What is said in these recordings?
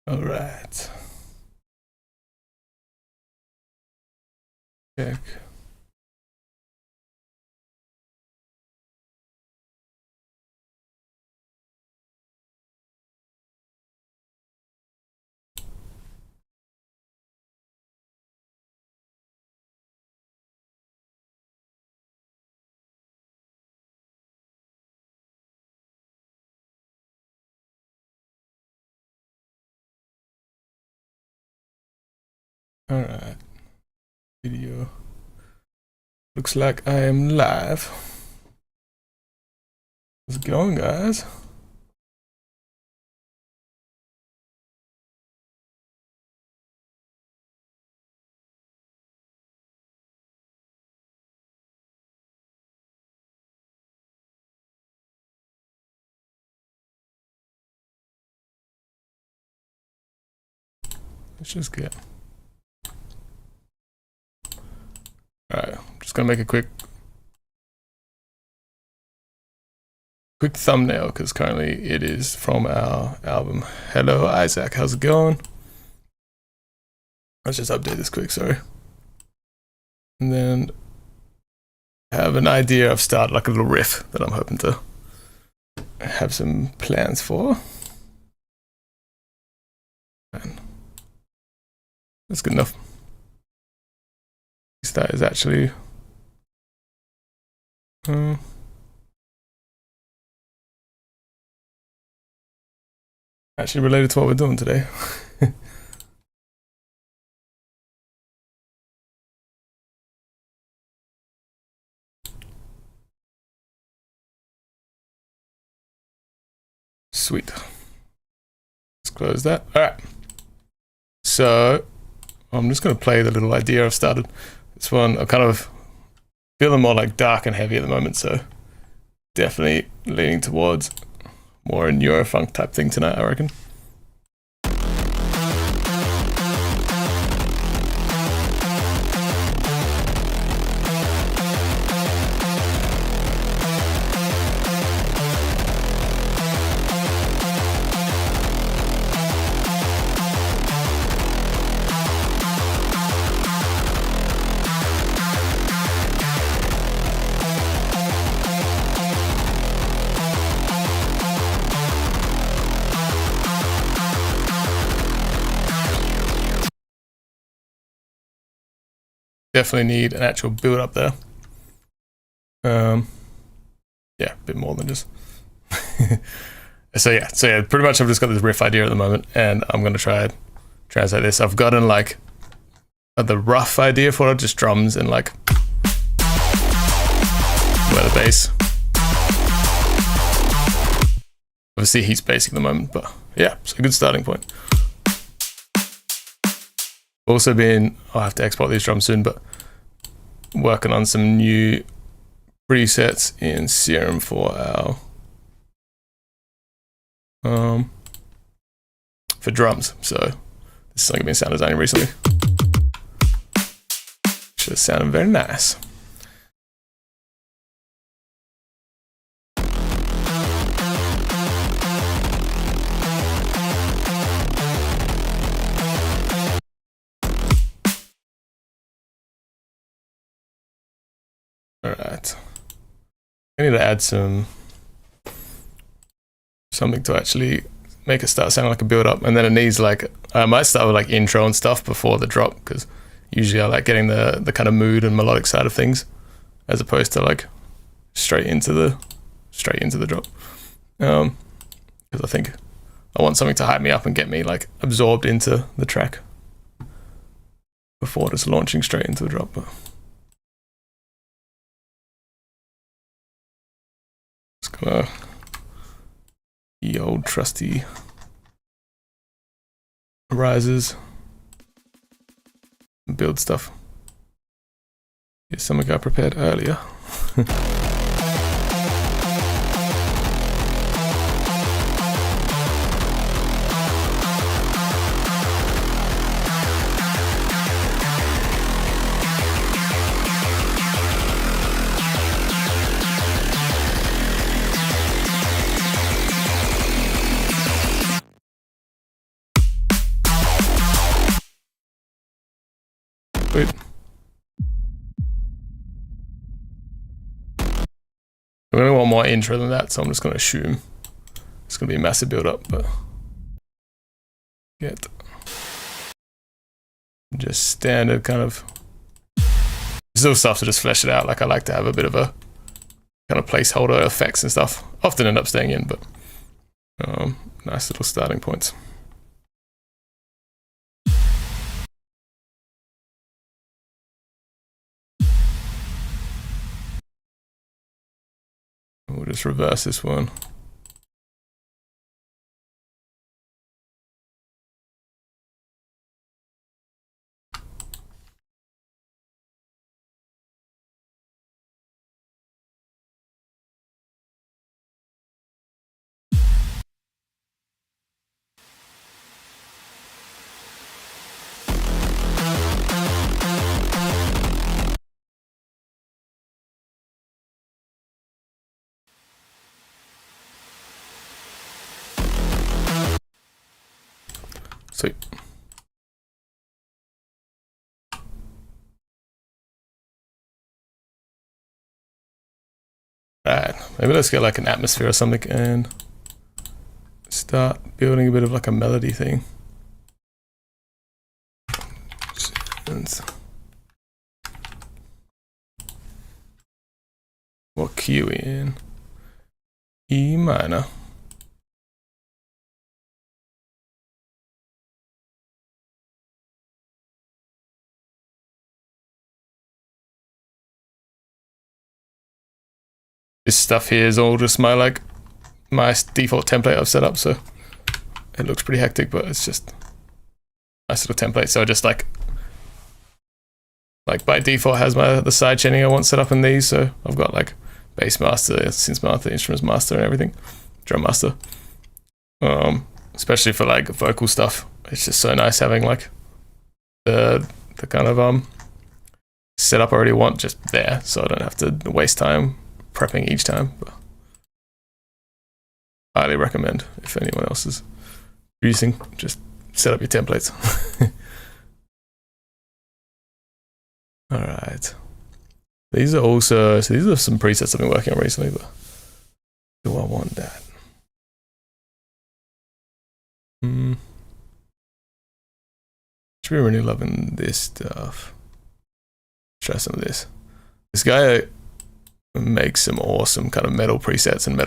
All right. Check. All right. Video. Looks like I am live. How's it going, guys? Let's just get. Alright, I'm just gonna make a quick thumbnail because currently it is from our album. Hello, Isaac. How's it going? Let's just update this quick, sorry. And then I have an idea. I've started like a little riff that I'm hoping to have some plans for. And that's good enough. That is actually actually related to what we're doing today. Sweet. Let's close that. All right. So I'm just going to play the little idea I've started. This one, I'm kind of feeling more like dark and heavy at the moment, so definitely leaning towards more a neurofunk type thing tonight, I reckon. Definitely need an actual build up there. Yeah, a bit more than just. So yeah, pretty much I've just got this riff idea at the moment, and I'm gonna try and translate this. I've gotten like the rough idea for it, just drums and like where the bass. Obviously he's basic at the moment, but yeah, it's a good starting point. Also I'll have to export these drums soon, but working on some new presets in Serum for our for drums. So this is something I've been sound designing recently. Should have sounded very nice. All right, I need to add something to actually make it start sounding like a build up, and then it needs like, I might start with like intro and stuff before the drop, because usually I like getting the kind of mood and melodic side of things as opposed to like straight into the drop, because I think I want something to hype me up and get me like absorbed into the track before just launching straight into the drop. But it's gonna the old trusty rises and build stuff. Here's something I prepared earlier. We only want more intro than that, so I'm just going to assume it's going to be a massive build up, but get just standard kind of still stuff to just flesh it out. Like I like to have a bit of a kind of placeholder effects and stuff. Often end up staying in, but nice little starting points. We'll just reverse this one. Sweet. Alright, maybe let's get like an atmosphere or something and start building a bit of like a melody thing. What key are we in? E minor. This stuff here is all just my default template I've set up, so it looks pretty hectic, but it's just a nice little template. So I just like by default has the side chaining I want set up in these. So I've got like bass master, synth master, instruments master, and everything, drum master. Especially for like vocal stuff, it's just so nice having like the kind of setup I already want just there, so I don't have to waste time prepping each time. But highly recommend if anyone else is producing, just set up your templates. All right, these are also, so these are some presets I've been working on recently, but do I want that? Should be really loving this stuff. Try some of this. This guy makes some awesome kind of metal presets and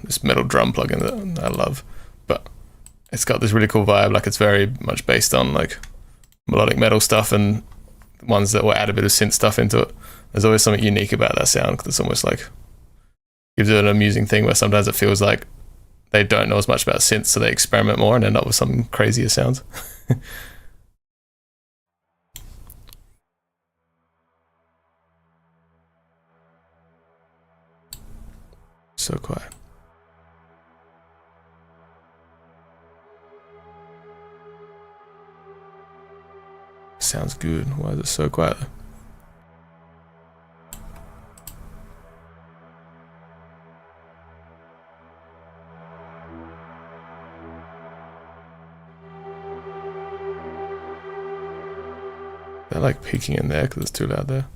this metal drum plugin that I love, but it's got this really cool vibe. Like it's very much based on like melodic metal stuff and ones that will add a bit of synth stuff into it. There's always something unique about that sound because it's almost like gives it an amusing thing where sometimes it feels like they don't know as much about synths, so they experiment more and end up with some crazier sounds. So quiet. Sounds good. Why is it so quiet? They're like peeking in there because it's too loud there.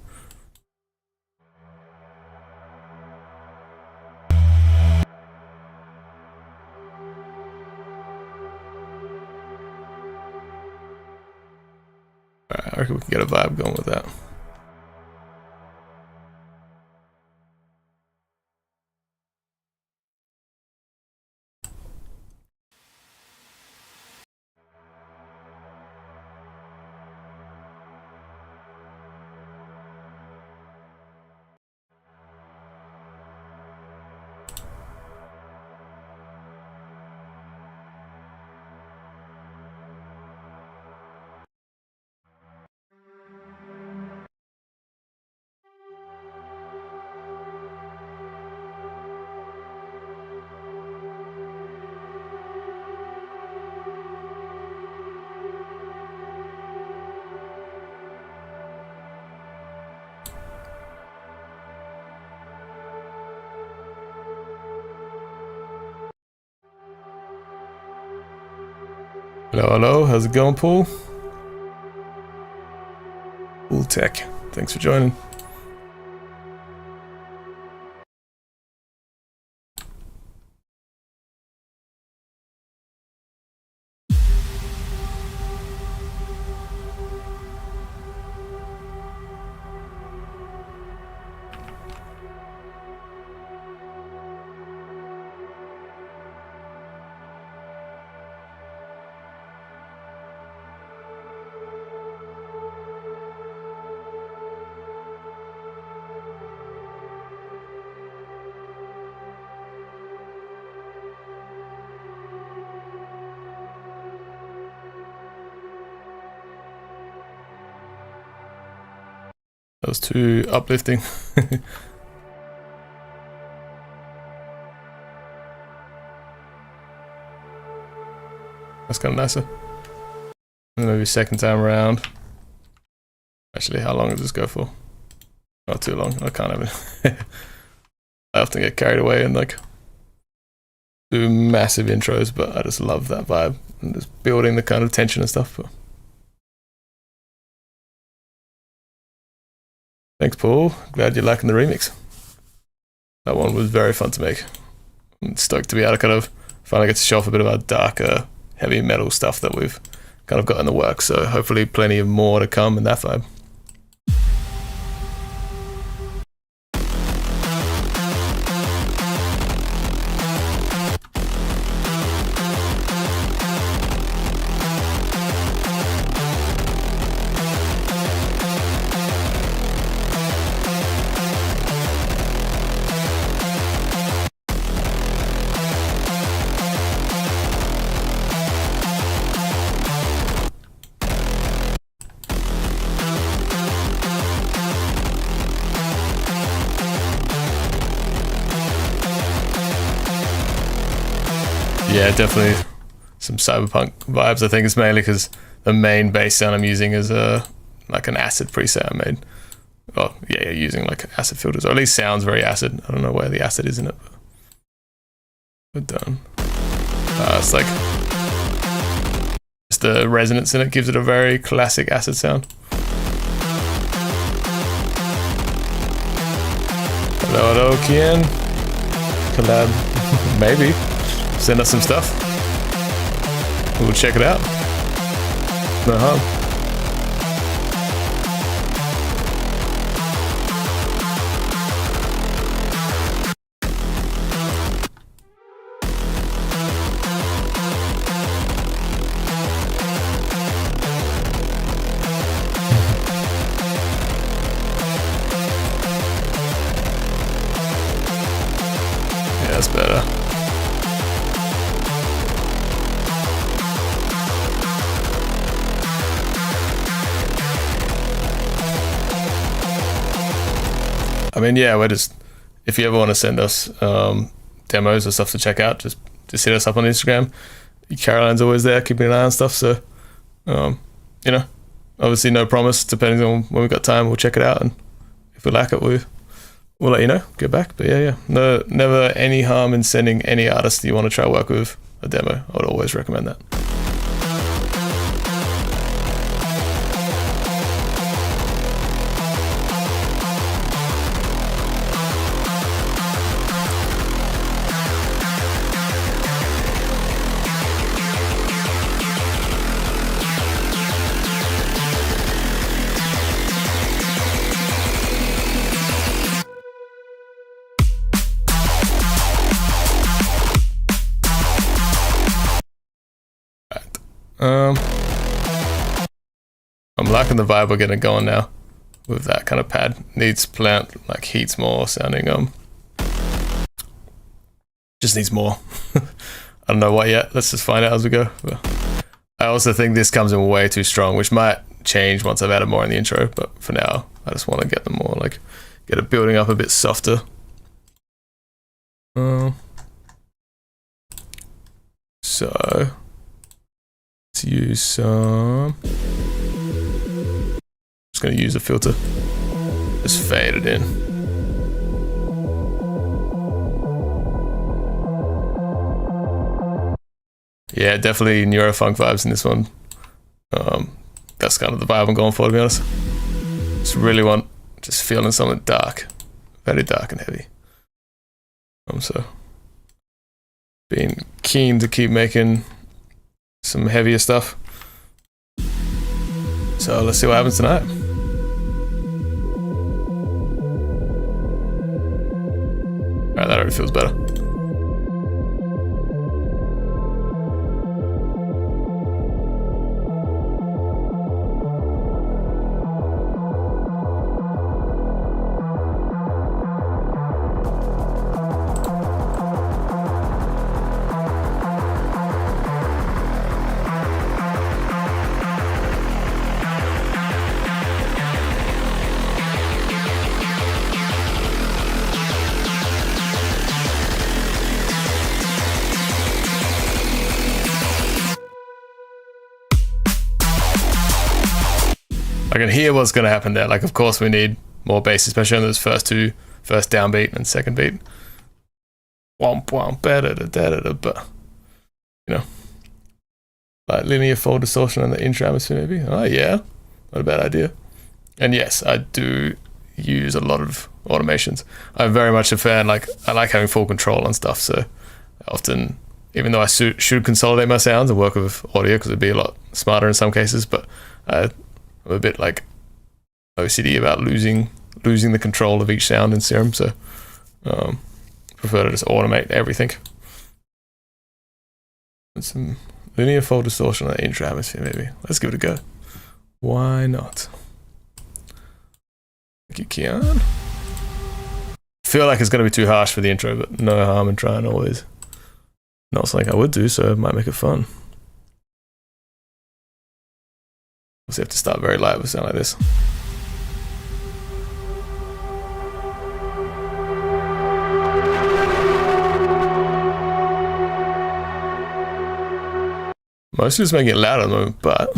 I reckon we can get a vibe going with that. Hello, hello, how's it going, Paul? Cool Tech, thanks for joining. That was too uplifting. That's kind of nicer. And maybe second time around. Actually, how long does this go for? Not too long. I can't even. I often get carried away and like do massive intros, but I just love that vibe and just building the kind of tension and stuff. But thanks, Paul. Glad you're liking the remix. That one was very fun to make. I'm stoked to be able to kind of finally get to show off a bit of our darker, heavy metal stuff that we've kind of got in the works. So hopefully plenty of more to come in that vibe. Yeah, definitely some cyberpunk vibes. I think it's mainly because the main bass sound I'm using is like an acid preset I made. Oh yeah, using like acid filters, or at least sounds very acid. I don't know where the acid is in it, but we're done. It's like just the resonance in it gives it a very classic acid sound. Hello, Kian. Collab, maybe. Send us some stuff. We'll check it out. No harm. Yeah, that's better. I mean, yeah, we're just, if you ever want to send us demos or stuff to check out, just hit us up on Instagram. Caroline's always there, keeping an eye on stuff. So, you know, obviously no promise, depending on when we've got time, we'll check it out. And if we like it, we'll let you know, get back. But yeah. No, never any harm in sending any artist you want to try work with a demo. I would always recommend that. I'm liking the vibe we're getting going now with that kind of pad. Needs plant, like heats more sounding, just needs more. I don't know what yet, let's just find out as we go. But I also think this comes in way too strong, which might change once I've added more in the intro, but for now I just want to get them more, like get it building up a bit softer. So let's use some, just gonna use a filter, just fade it in. Yeah, definitely neurofunk vibes in this one. That's kind of the vibe I'm going for, to be honest. Just really want, just feeling something dark, very dark and heavy. So being keen to keep making some heavier stuff. So let's see what happens tonight. Alright, that already feels better. I can hear what's going to happen there. Like, of course, we need more bass, especially on those first downbeat and second beat. Womp womp, but you know, like linear fold distortion in the intro atmosphere, maybe. Oh yeah, not a bad idea. And yes, I do use a lot of automations. I'm very much a fan. Like, I like having full control on stuff, so often, even though I should consolidate my sounds and work with audio because it'd be a lot smarter in some cases, but I'm a bit like OCD about losing the control of each sound in Serum, so prefer to just automate everything. And some linear fold distortion on the intro atmosphere, maybe. Let's give it a go. Why not? Thank you, Kian. I feel like it's going to be too harsh for the intro, but no harm in trying always. Not something I would do, so it might make it fun. We'll have to start very light with a sound like this. Mostly just making it louder at the moment, but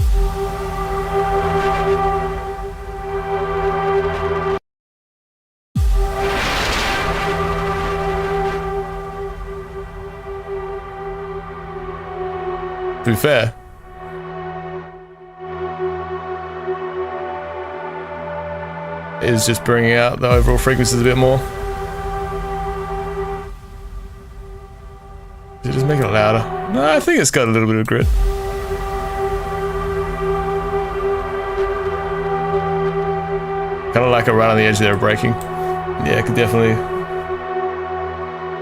to be fair, is just bringing out the overall frequencies a bit more. Did it just make it louder? No, I think it's got a little bit of grit. Kind of like a right on the edge there of breaking. Yeah, I could definitely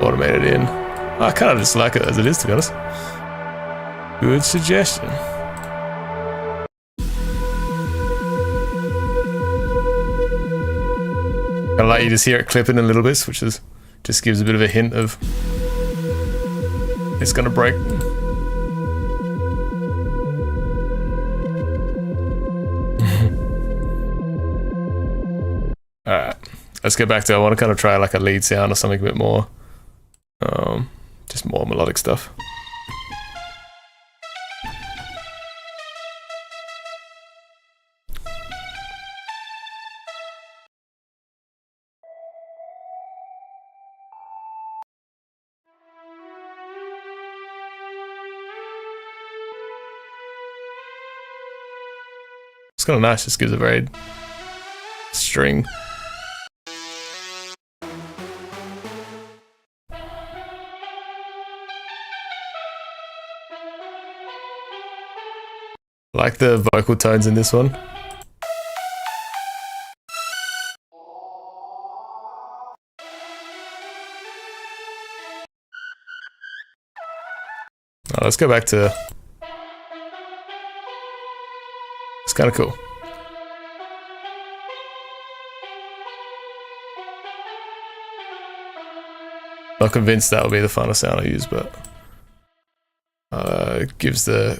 automate it in. I kind of just like it as it is, to be honest. Good suggestion. I like you just hear it clipping in little bits, which is just gives a bit of a hint of it's gonna break. Alright, let's get back to, I want to kind of try like a lead sound or something a bit more, just more melodic stuff. It's kind of nice, just gives a very string. I like the vocal tones in this one. Oh, let's go back to, it's kind of cool. Not convinced that will be the final sound I use, but it gives the,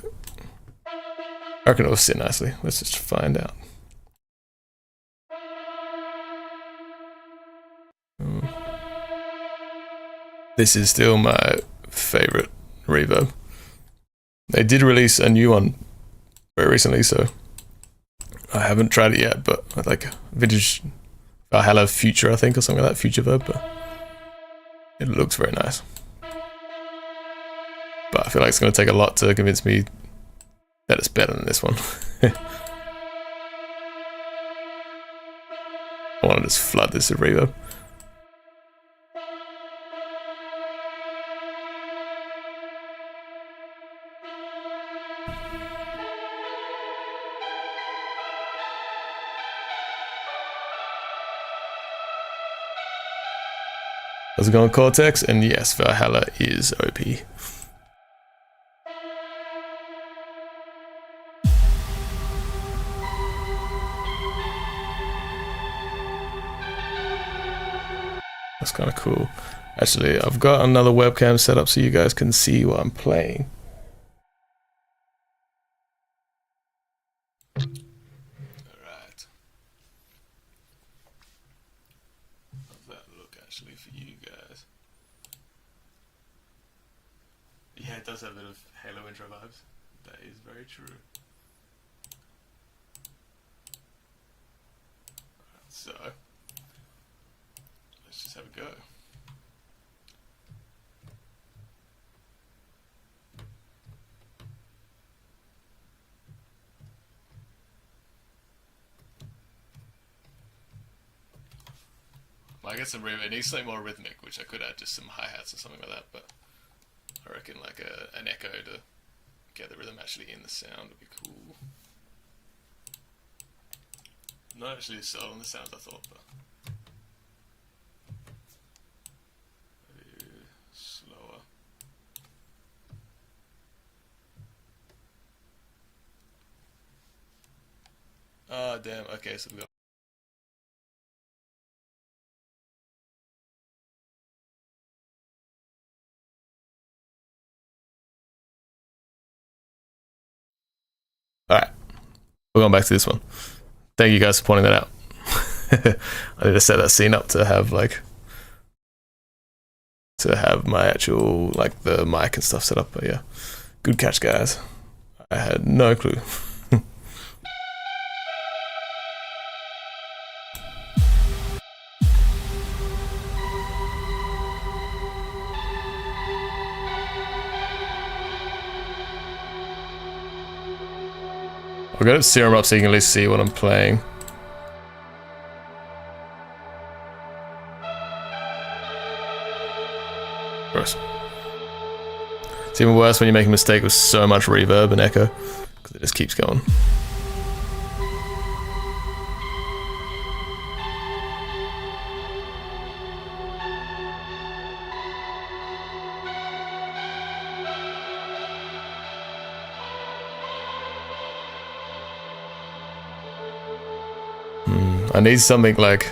I reckon it will sit nicely. Let's just find out. This is still my favorite reverb. They did release a new one very recently, so I haven't tried it yet, but like vintage Valhalla Future, I think, or something like that, Future Verb, but it looks very nice. But I feel like it's going to take a lot to convince me that it's better than this one. I want to just flood this with reverb. How's it going, Cortex? And yes, Valhalla is OP. That's kind of cool. Actually, I've got another webcam set up so you guys can see what I'm playing. Alright. How's that look actually for you guys? Yeah, it does have a bit of Halo intro vibes. That is very true. So let's just have a go. I guess it needs something more rhythmic, which I could add just some hi-hats or something like that, but I reckon like an echo to get the rhythm actually in the sound would be cool. Not actually so on the sound I thought, but maybe slower. Oh damn, okay, so we got alright, we're going back to this one. Thank you guys for pointing that out. I need to set that scene up to have like my actual like the mic and stuff set up, but yeah. Good catch, guys. I had no clue. I'll go to serum up so you can at least see what I'm playing. Gross. It's even worse when you make a mistake with so much reverb and echo, because it just keeps going. I need something like,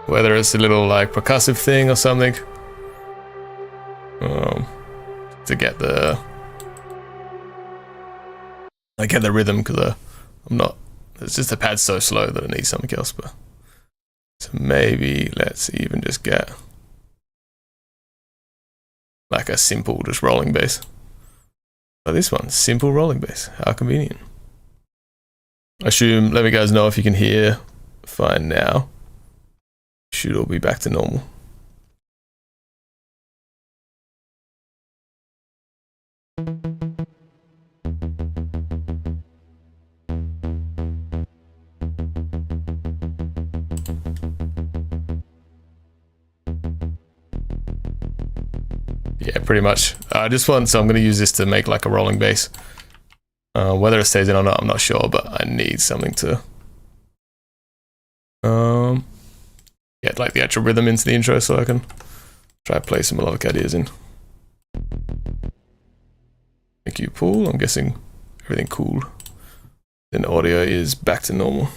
whether it's a little like percussive thing or something, to get the rhythm, because I'm not. It's just the pad's so slow that it needs something else. But so maybe let's even just get like a simple just rolling bass. Oh, this one, simple rolling bass. How convenient. Assume, let me guys know if you can hear fine now. Should all be back to normal. Yeah, pretty much. So I'm going to use this to make like a rolling bass. Whether it stays in or not, I'm not sure, but I need something to get like the actual rhythm into the intro so I can try to play some melodic ideas in. Thank you, Paul. I'm guessing everything cool. Then audio is back to normal.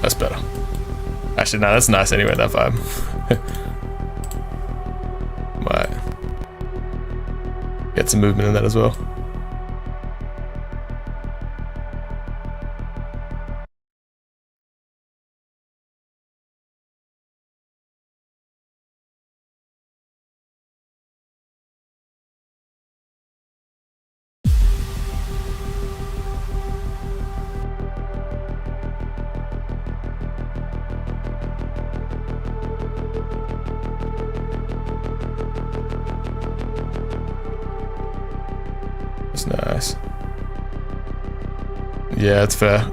That's better. Actually, no, that's nice anyway, that vibe. Might get some movement in that as well. That's nice. Yeah, it's fair.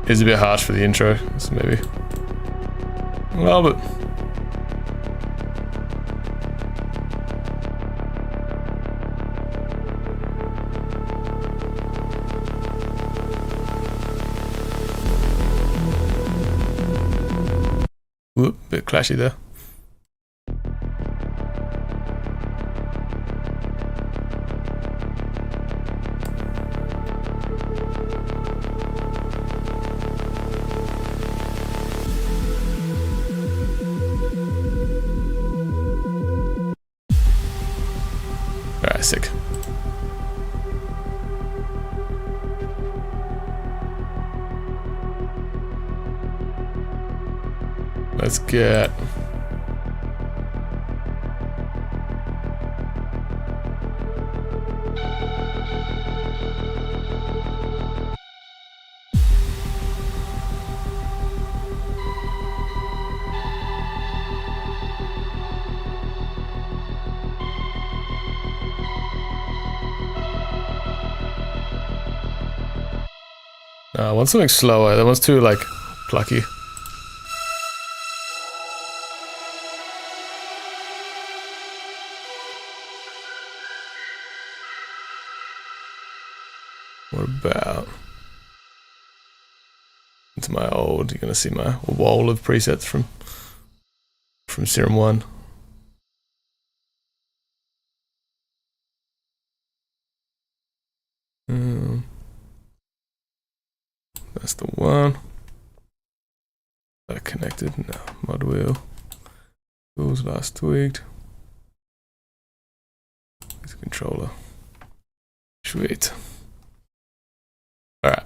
It's a bit harsh for the intro, so maybe. Well, but whoop, bit clashy there. Alright, sick. Let's get I want something slower. That one's too like plucky. What about into my old? You're gonna see my wall of presets from Serum 1. That's the one. That connected? No. Mod wheel. Tools last tweaked. It's a controller. Sweet. Alright.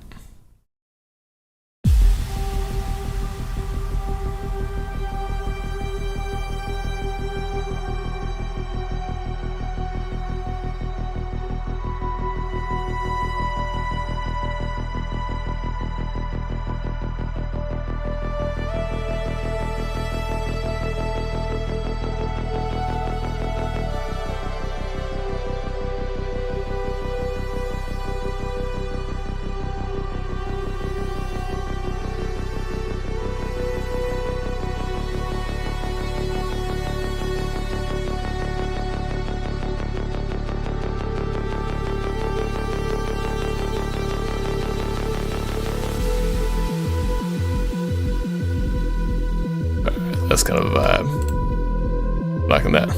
That's kind of a vibe. Liking that.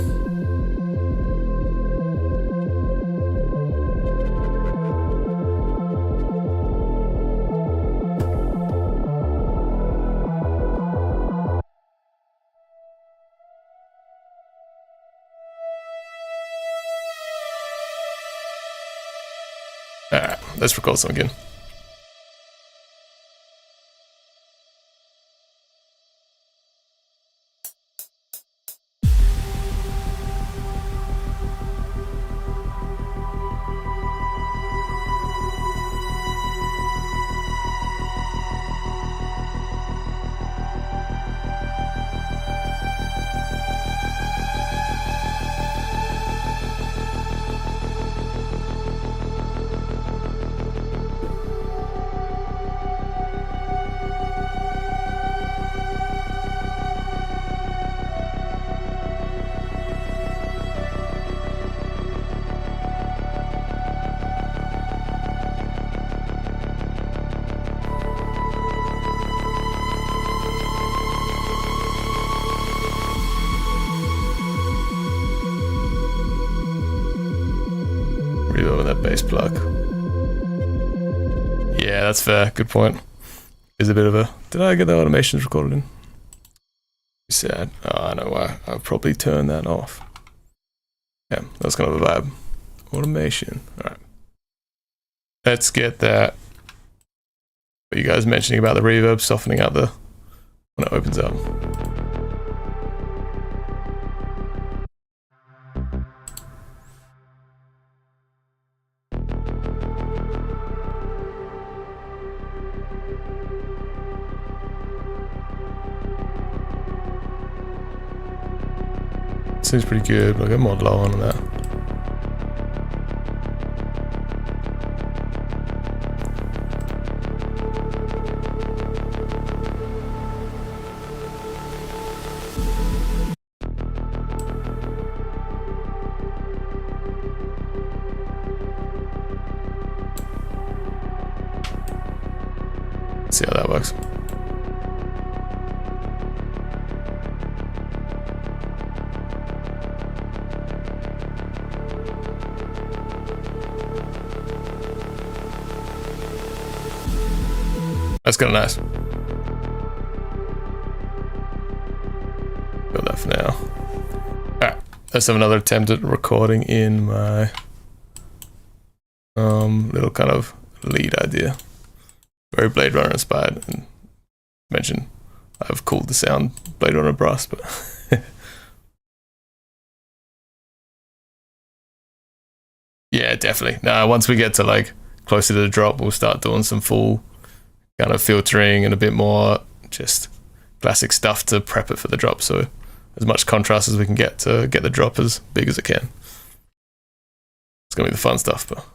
Alright, let's record some again. Reverb with that bass plug. Yeah, that's fair. Good point. Is a bit of a. Did I get the automations recorded in? Sad. Oh, I know why. I'll probably turn that off. Yeah, that's kind of a vibe. Automation. All right. Let's get that. What you guys mentioning about the reverb softening out the when it opens up. Seems pretty good, but I'll get mod low on that. Let's see how that works. That's kind of nice. Got that for now. Alright, let's have another attempt at recording in my little kind of lead idea. Very Blade Runner inspired, and mention I've called the sound Blade Runner brass, but yeah, definitely. Now, once we get to like closer to the drop, we'll start doing some full kind of filtering and a bit more just classic stuff to prep it for the drop. So as much contrast as we can get to get the drop as big as it can. It's gonna be the fun stuff, but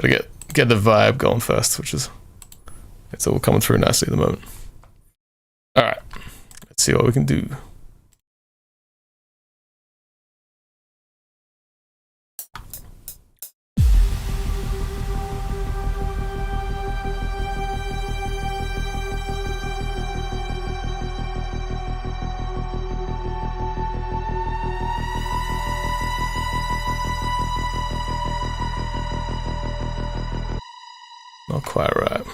gotta get the vibe going first, which is It's all coming through nicely at the moment. All right, let's see what we can do. Not quite right.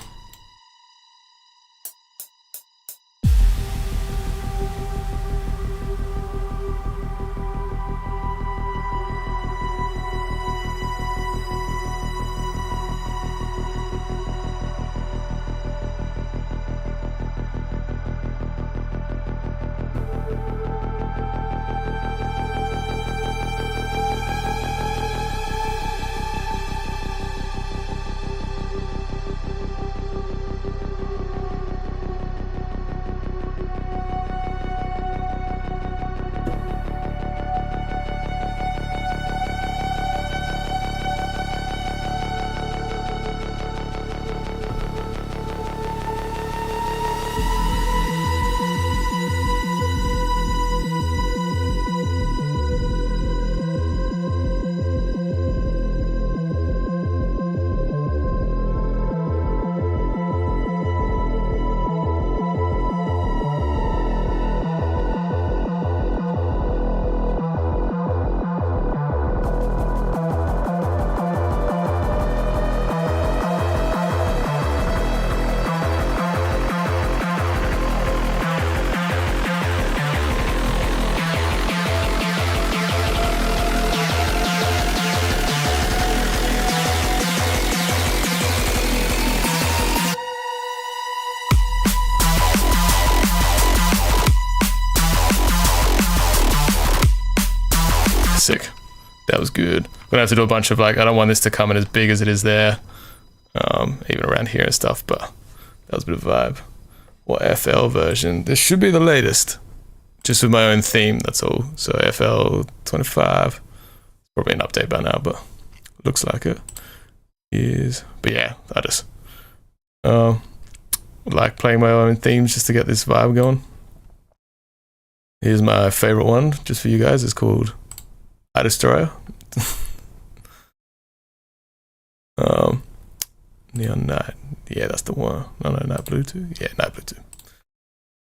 Sick. That was good. I'm gonna have to do a bunch of like, I don't want this to come in as big as it is there, even around here and stuff, but that was a bit of a vibe. What FL version? This should be the latest, just with my own theme, that's all. So FL 25, probably an update by now, but looks like it is. But yeah, I just like playing my own themes just to get this vibe going. Here's my favorite one, just for you guys. It's called I Destroyer. Neon Night. Yeah, that's the one. No, Night Blue 2. Yeah, Night Blue 2.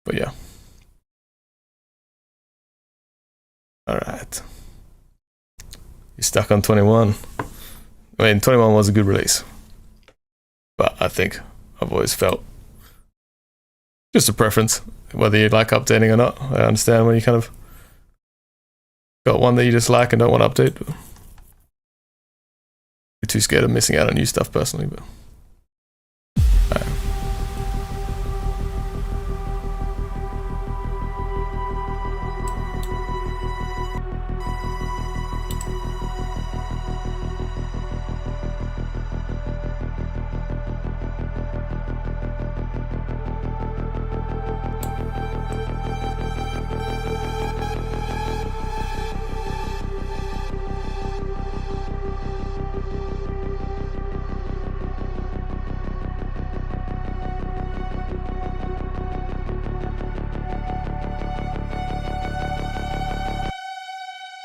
But yeah. Alright. You're stuck on 21. I mean, 21 was a good release. But I think I've always felt just a preference, whether you like updating or not. I understand when you kind of got one that you just like and don't want to update. But you're too scared of missing out on new stuff personally, but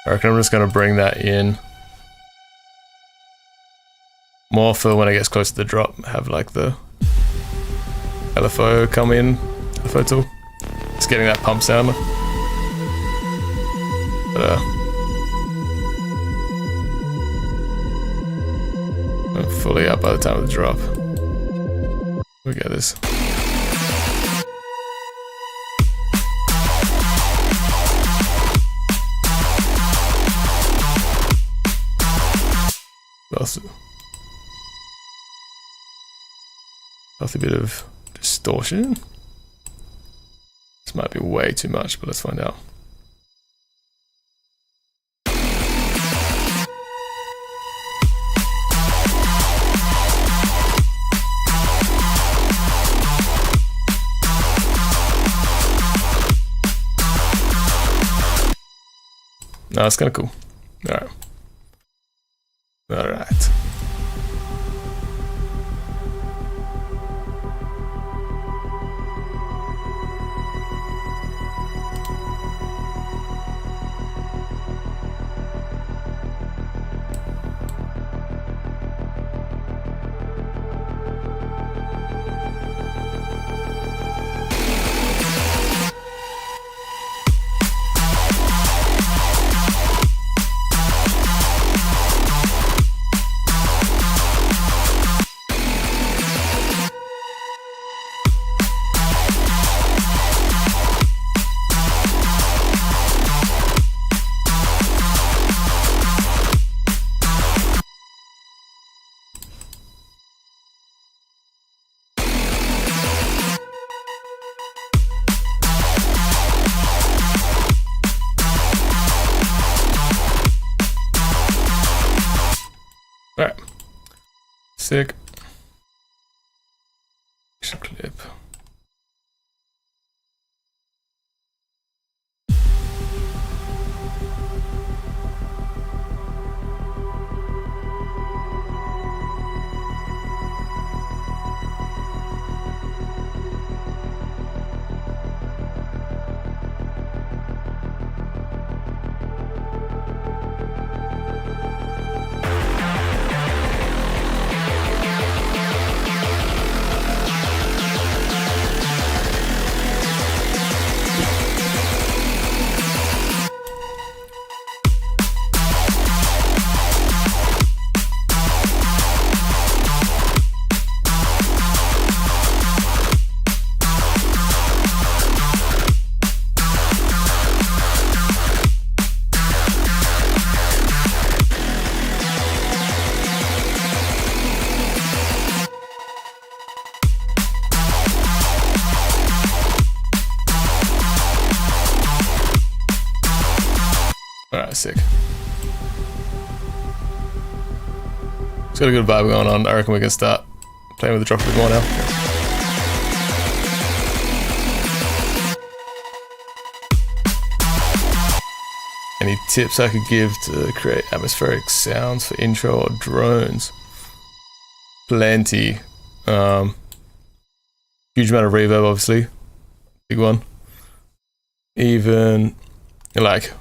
I reckon I'm just going to bring that in more for when it gets close to the drop, have like the LFO come in, LFO tool. Just getting that pump sound. But I'm fully up by the time of the drop. We get this. That's a bit of distortion. This might be way too much, but let's find out. No, it's kind of cool. All right. All right. Sick. Clip. Alright, sick. It's got a good vibe going on. I reckon we can start playing with the drop a bit more now. Any tips I could give to create atmospheric sounds for intro or drones? Plenty. Huge amount of reverb, obviously. Big one. Even like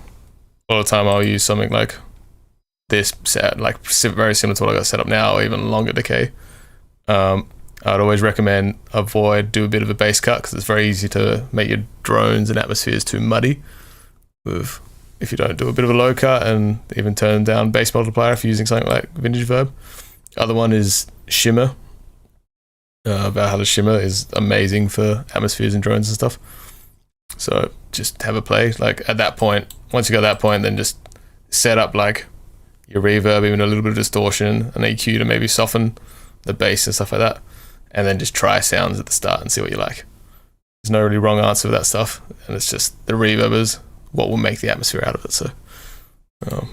a lot of the time I'll use something like this set, like very similar to what I got set up now, or even longer decay. I'd always recommend do a bit of a bass cut, because it's very easy to make your drones and atmospheres too muddy if you don't do a bit of a low cut, and even turn down bass multiplier if you're using something like Vintage Verb. Other one is shimmer. Valhalla shimmer is amazing for atmospheres and drones and stuff. So just have a play. Like at that point, once you got that point, then just set up like your reverb, even a little bit of distortion, an EQ to maybe soften the bass and stuff like that, and then just try sounds at the start and see what you like. There's no really wrong answer for that stuff, and it's just the reverb is what will make the atmosphere out of it. So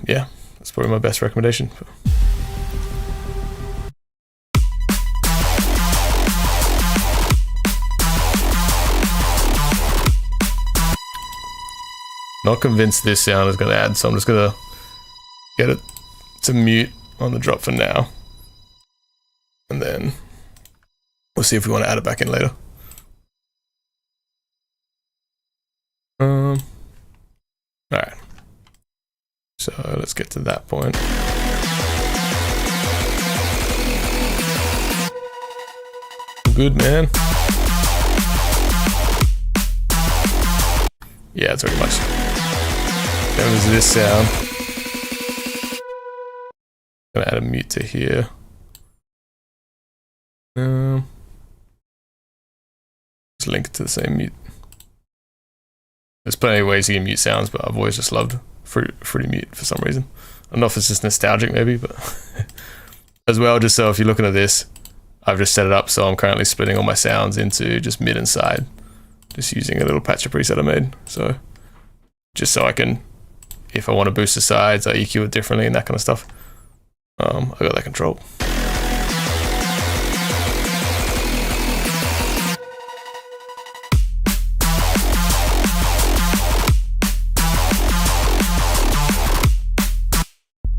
yeah, that's probably my best recommendation. Not convinced this sound is going to add, so I'm just going to get it to mute on the drop for now. And then we'll see if we want to add it back in later. Alright. So let's get to that point. Good, man. Yeah, it's very much. That was this sound. Gonna add a mute to here. Just link it to the same mute. There's plenty of ways you can mute sounds, but I've always just loved fruity mute for some reason. I don't know if it's just nostalgic maybe, but as well, just so if you're looking at this, I've just set it up so I'm currently splitting all my sounds into just mid and side, just using a little patch of preset I made. So just so I can, if I want to boost the sides, I EQ it differently and that kind of stuff. I got that control.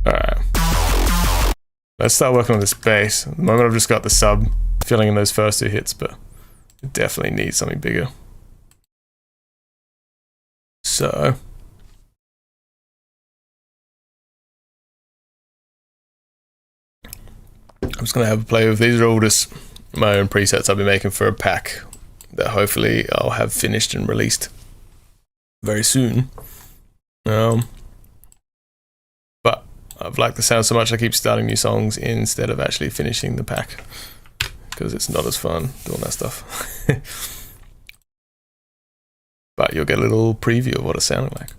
Alright. Let's start working on this bass. At the moment I've just got the sub filling in those first two hits, but it definitely needs something bigger. So I'm just going to have a play with these. Are all just my own presets I've been making for a pack that hopefully I'll have finished and released very soon. But I've liked the sound so much I keep starting new songs instead of actually finishing the pack, because it's not as fun doing that stuff. But you'll get a little preview of what it's sounding like.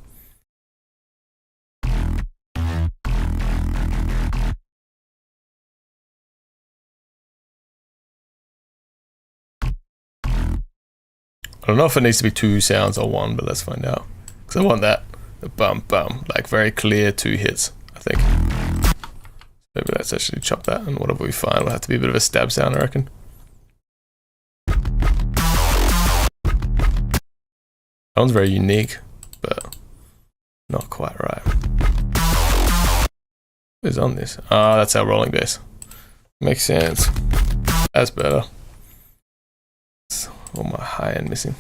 I don't know if it needs to be two sounds or one, but let's find out. Because I want that bum bum, like very clear two hits, I think. Maybe let's let's actually chop that, and whatever we find will have to be a bit of a stab sound, I reckon. That one's very unique, but not quite right. Who's on this? Ah, that's our rolling bass. Makes sense. That's better. It's all my high end missing.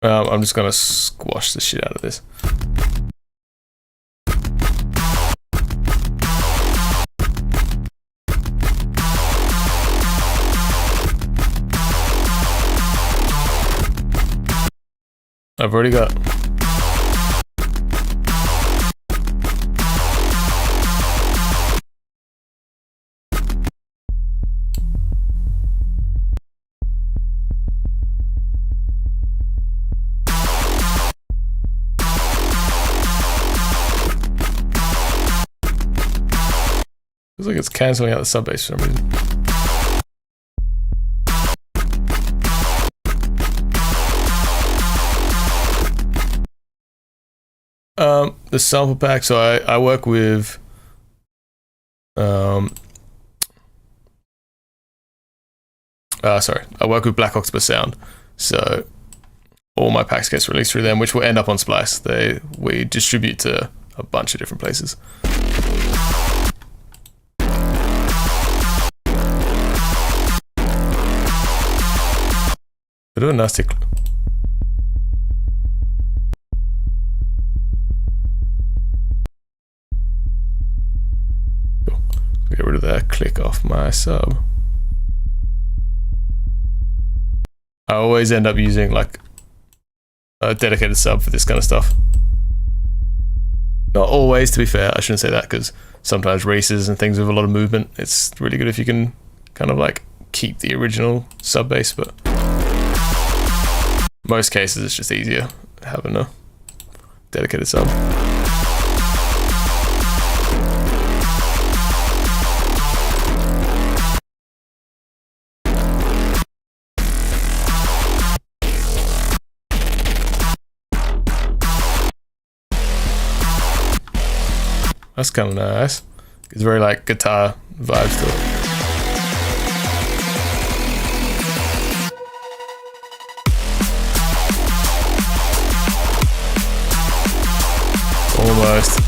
I'm just gonna squash the shit out of this. I've already got. Feels like it's cancelling out the sub bass for some reason. The sample pack, so I work with I work with Black Octopus Sound, so all my packs gets released through them, which will end up on Splice. We distribute to a bunch of different places. Bit of a nasty. Get rid of that click off my sub. I always end up using like a dedicated sub for this kind of stuff. Not always, to be fair. I shouldn't say that, because sometimes races and things with a lot of movement, it's really good if you can kind of like keep the original sub bass, but most cases it's just easier having a dedicated sub. That's kind of nice. It's very like guitar vibes to it. Almost.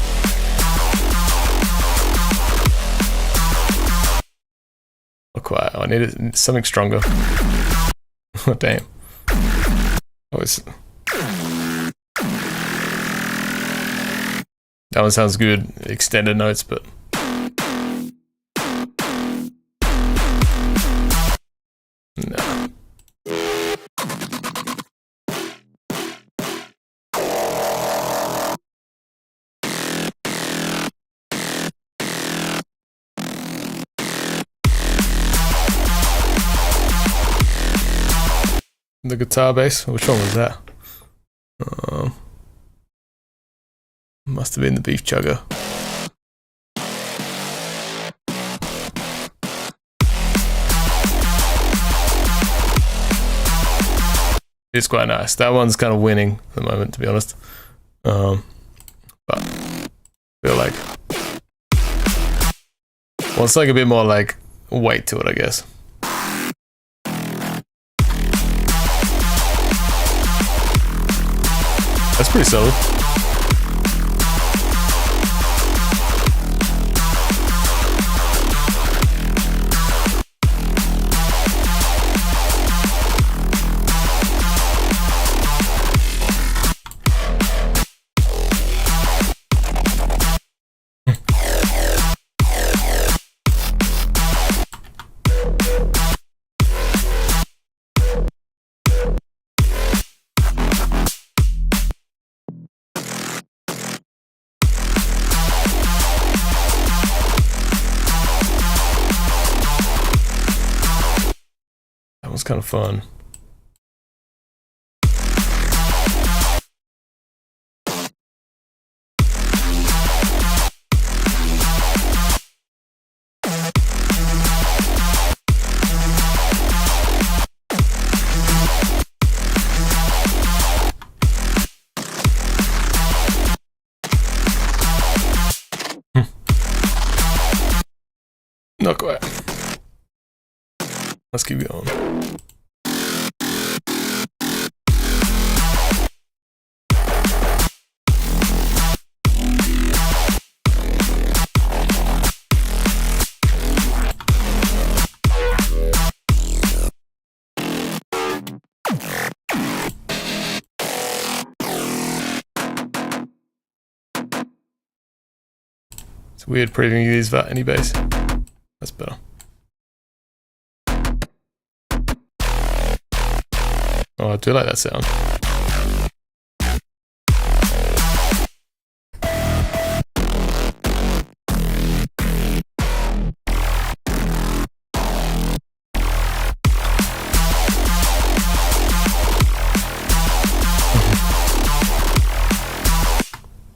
Not quite. I needed something stronger. Oh, damn. Oh, that one sounds good, extended notes, but no. The guitar bass, which one was that? Must have been the beef chugger. It's quite nice. That one's kind of winning at the moment, to be honest. But I feel like, well, it's like a bit more like weight to it, I guess. That's pretty solid. That was kind of fun. Not quite. Let's keep going. It's weird previewing these without any bass. That's better. Oh, I do like that sound.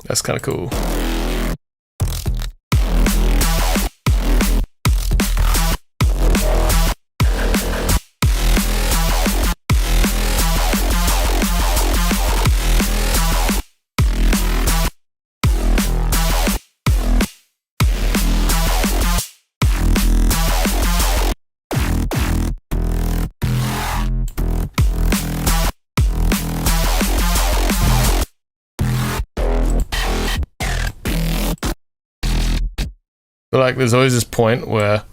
That's kind of cool. But like, there's always this point where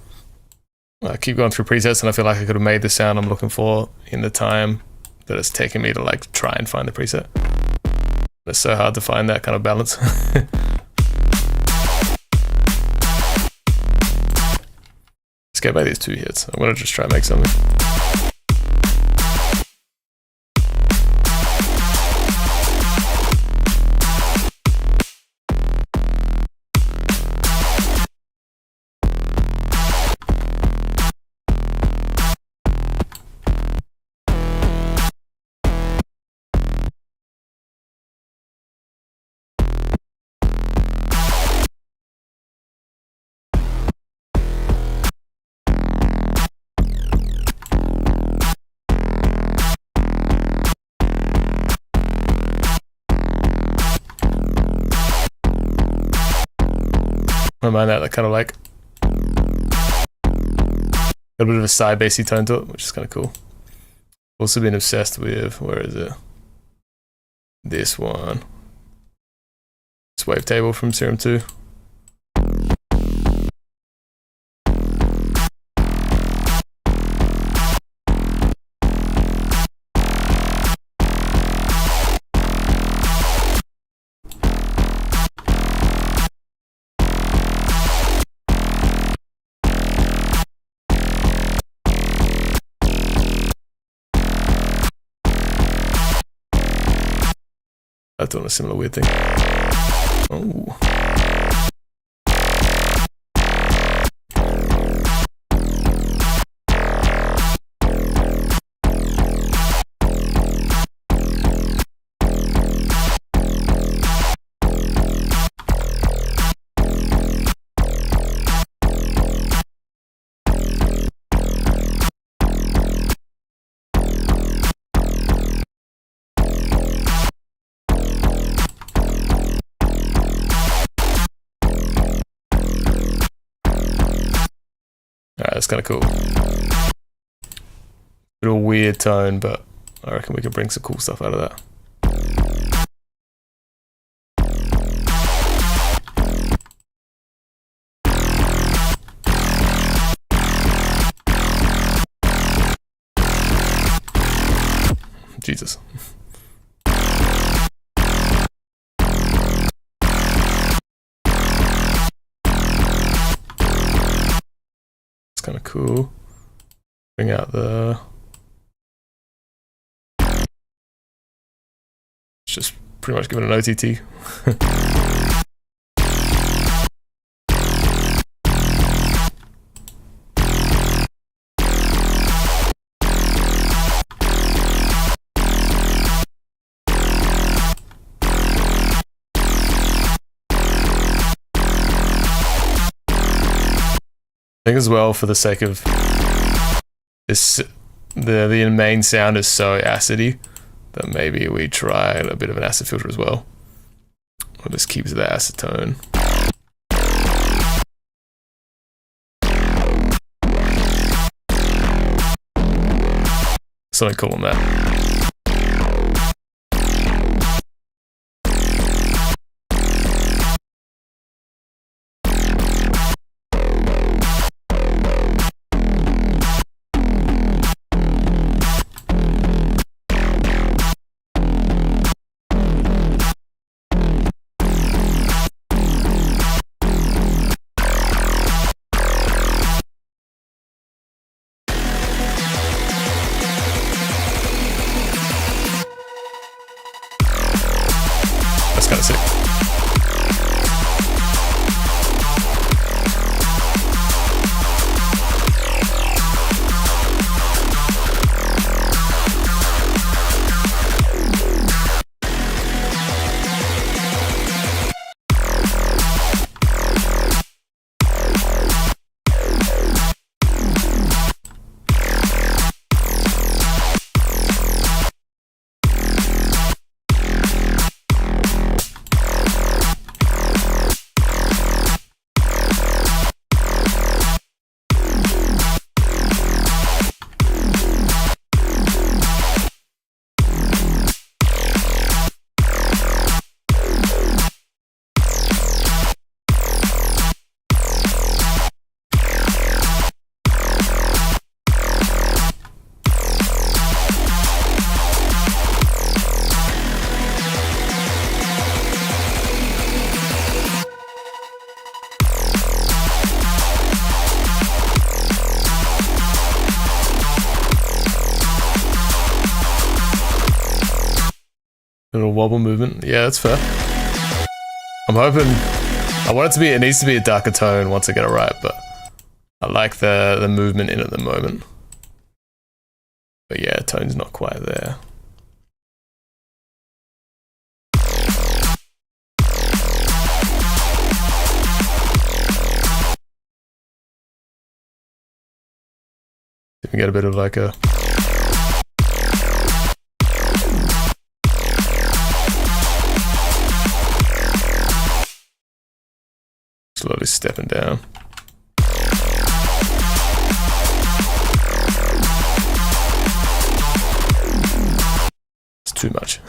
I keep going through presets and I feel like I could have made the sound I'm looking for in the time that it's taken me to like try and find the preset. It's so hard to find that kind of balance. Let's get by these 2 hits. I'm gonna just try and make something. I mind that kind of like a bit of a side bassy tone to it, which is kind of cool. Also been obsessed with, where is it? This one. This wavetable from Serum 2. I've done a similar weird thing. Oh. Alright, that's kind of cool. Bit of a weird tone, but I reckon we can bring some cool stuff out of that. Jesus. It's kind of cool. Bring out the... It's just pretty much give it an OTT. I think as well, for the sake of this, the main sound is so acidy that maybe we try a bit of an acid filter as well. Or just keeps the acetone. something cool on that. That's kind of sick. Little wobble movement. Yeah, that's fair. I'm hoping. I want it to be. It needs to be a darker tone once I get it right, but I like the movement in it at the moment. But yeah, tone's not quite there. We get a bit of like a. Slowly stepping down. It's too much.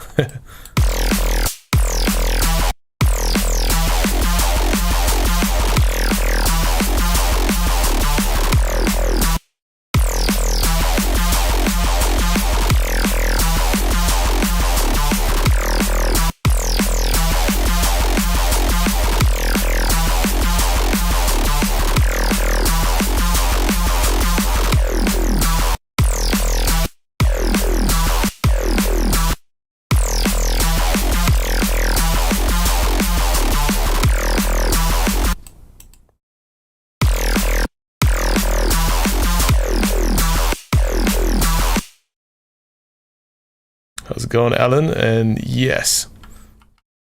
How's it going, Alan? And yes.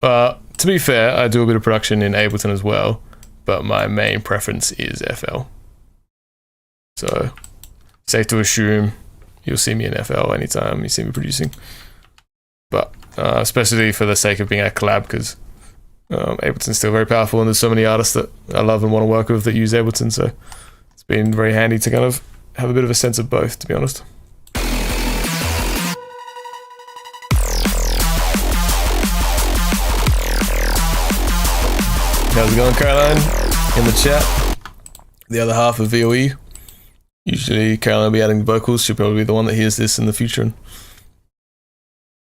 To be fair, I do a bit of production in Ableton as well, but my main preference is FL. So, safe to assume you'll see me in FL anytime you see me producing. But especially for the sake of being a collab, because Ableton's still very powerful and there's so many artists that I love and want to work with that use Ableton, so it's been very handy to kind of have a bit of a sense of both, to be honest. How's it going, Caroline? In the chat. The other half of VOE. Usually Caroline will be adding vocals. She'll probably be the one that hears this in the future. And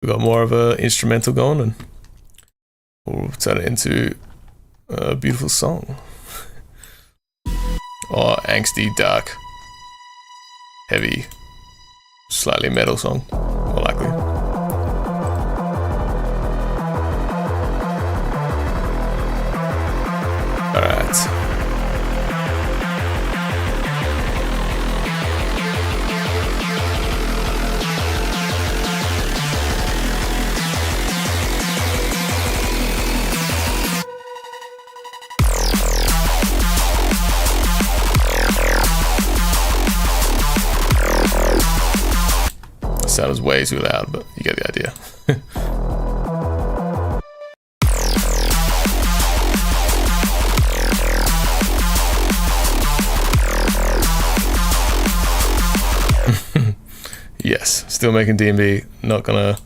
we've got more of a instrumental going, and we'll turn it into a beautiful song. Or angsty, dark, heavy, slightly metal song, more likely. Alright. The sound is way too loud, but you get the idea. Yes, Still making DnB. Not gonna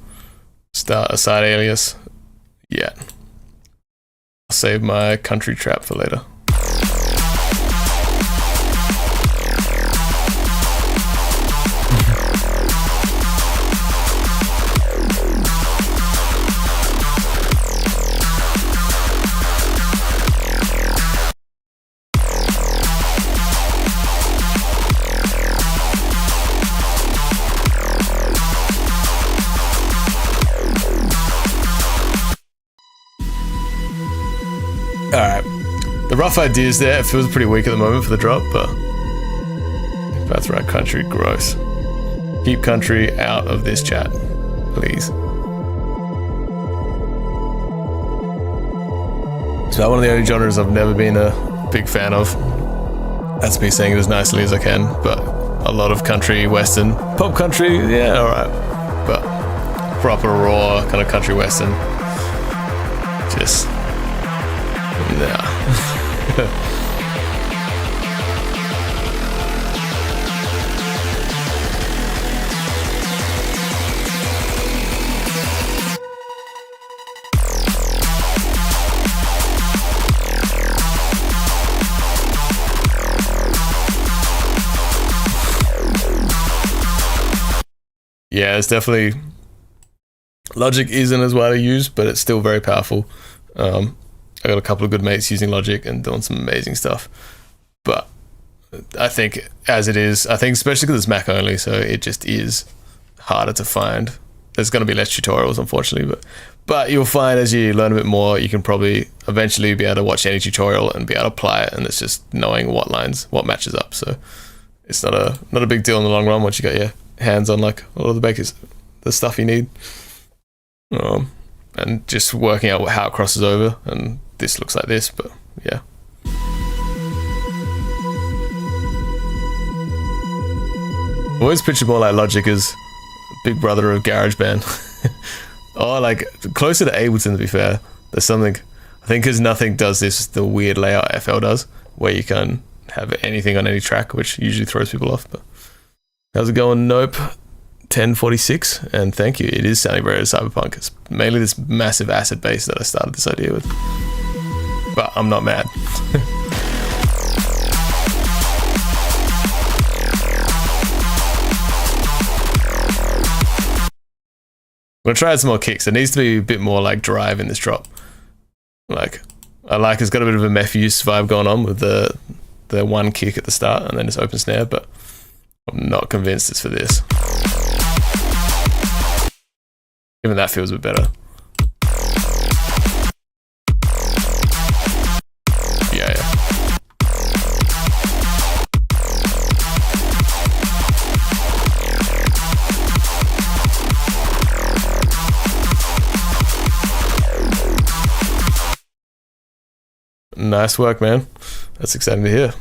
start a side alias yet. I'll save my country trap for later. Alright, the rough ideas there. It feels pretty weak at the moment for the drop, but Birthright Country, gross. Keep country out of this chat, please. It's about one of the only genres I've never been a big fan of. That's me saying it as nicely as I can, but a lot of country, western, pop country, yeah, alright. But proper raw kind of country western, just... nah. Yeah, it's definitely... Logic isn't as widely used, but it's still very powerful. I got a couple of good mates using Logic and doing some amazing stuff. But I think as it is, I think especially because it's Mac only, so it just is harder to find. There's going to be less tutorials, unfortunately, but you'll find as you learn a bit more, you can probably eventually be able to watch any tutorial and be able to apply it, and it's just knowing what lines, what matches up. So it's not a big deal in the long run once you got your hands on like a lot of the stuff you need. And just working out how it crosses over, and this looks like this, but yeah. Always picture more like Logic as big brother of GarageBand. Or like closer to Ableton, to be fair. There's something, I think because nothing does this the weird layout FL does, where you can have anything on any track, which usually throws people off. But how's it going? Nope. 1046, and thank you. It is sounding very cyberpunk. It's mainly this massive acid bass that I started this idea with, but I'm not mad. I'm gonna try some more kicks. There needs to be a bit more like drive in this drop. Like I like it's got a bit of a Mepheus vibe going on with the one kick at the start and then it's open snare, but I'm not convinced it's for this. Even that feels a bit better. Yeah. Nice work, man. That's exciting to hear.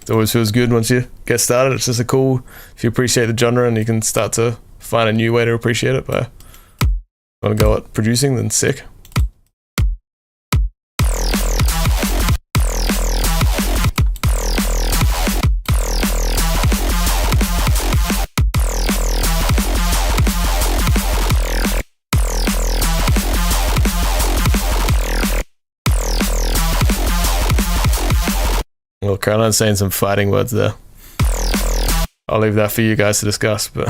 It always feels good once you get started. It's just if you appreciate the genre and you can start to find a new way to appreciate it by want to go at producing, then sick. Well, Caroline's saying some fighting words there. I'll leave that for you guys to discuss, but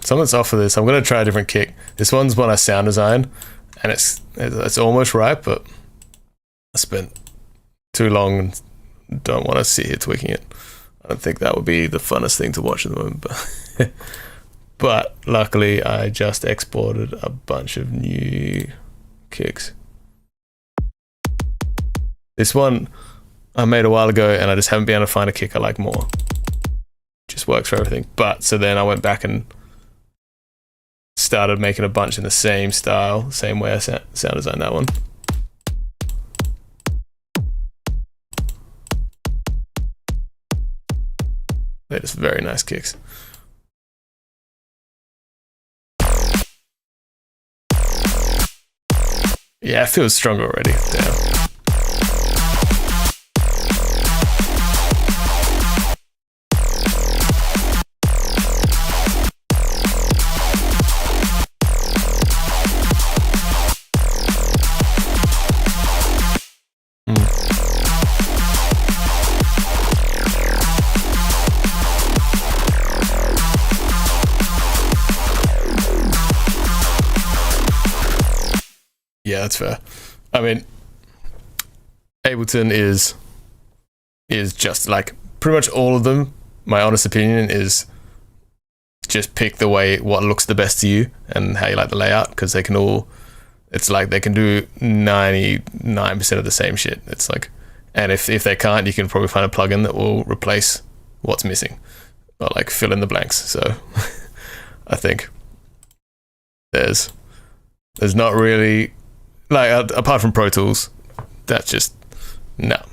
something's off for this. I'm going to try a different kick. This one's one I sound designed, and it's almost right, but I spent too long and don't want to sit here tweaking it. I don't think that would be the funnest thing to watch at the moment, but luckily I just exported a bunch of new kicks. This one I made a while ago, and I just haven't been able to find a kick I like more. Just works for everything. But so then I went back and started making a bunch in the same style, same way I sound designed that one. Just very nice kicks. Yeah, it feels stronger already. Damn. Yeah, that's fair. I mean, Ableton is just like pretty much all of them. My honest opinion is just pick what looks the best to you and how you like the layout, because they can all. It's like they can do 99% of the same shit. It's like, and if they can't, you can probably find a plugin that will replace what's missing, or like fill in the blanks. So, I think there's not really. Like apart from Pro Tools, that's just no.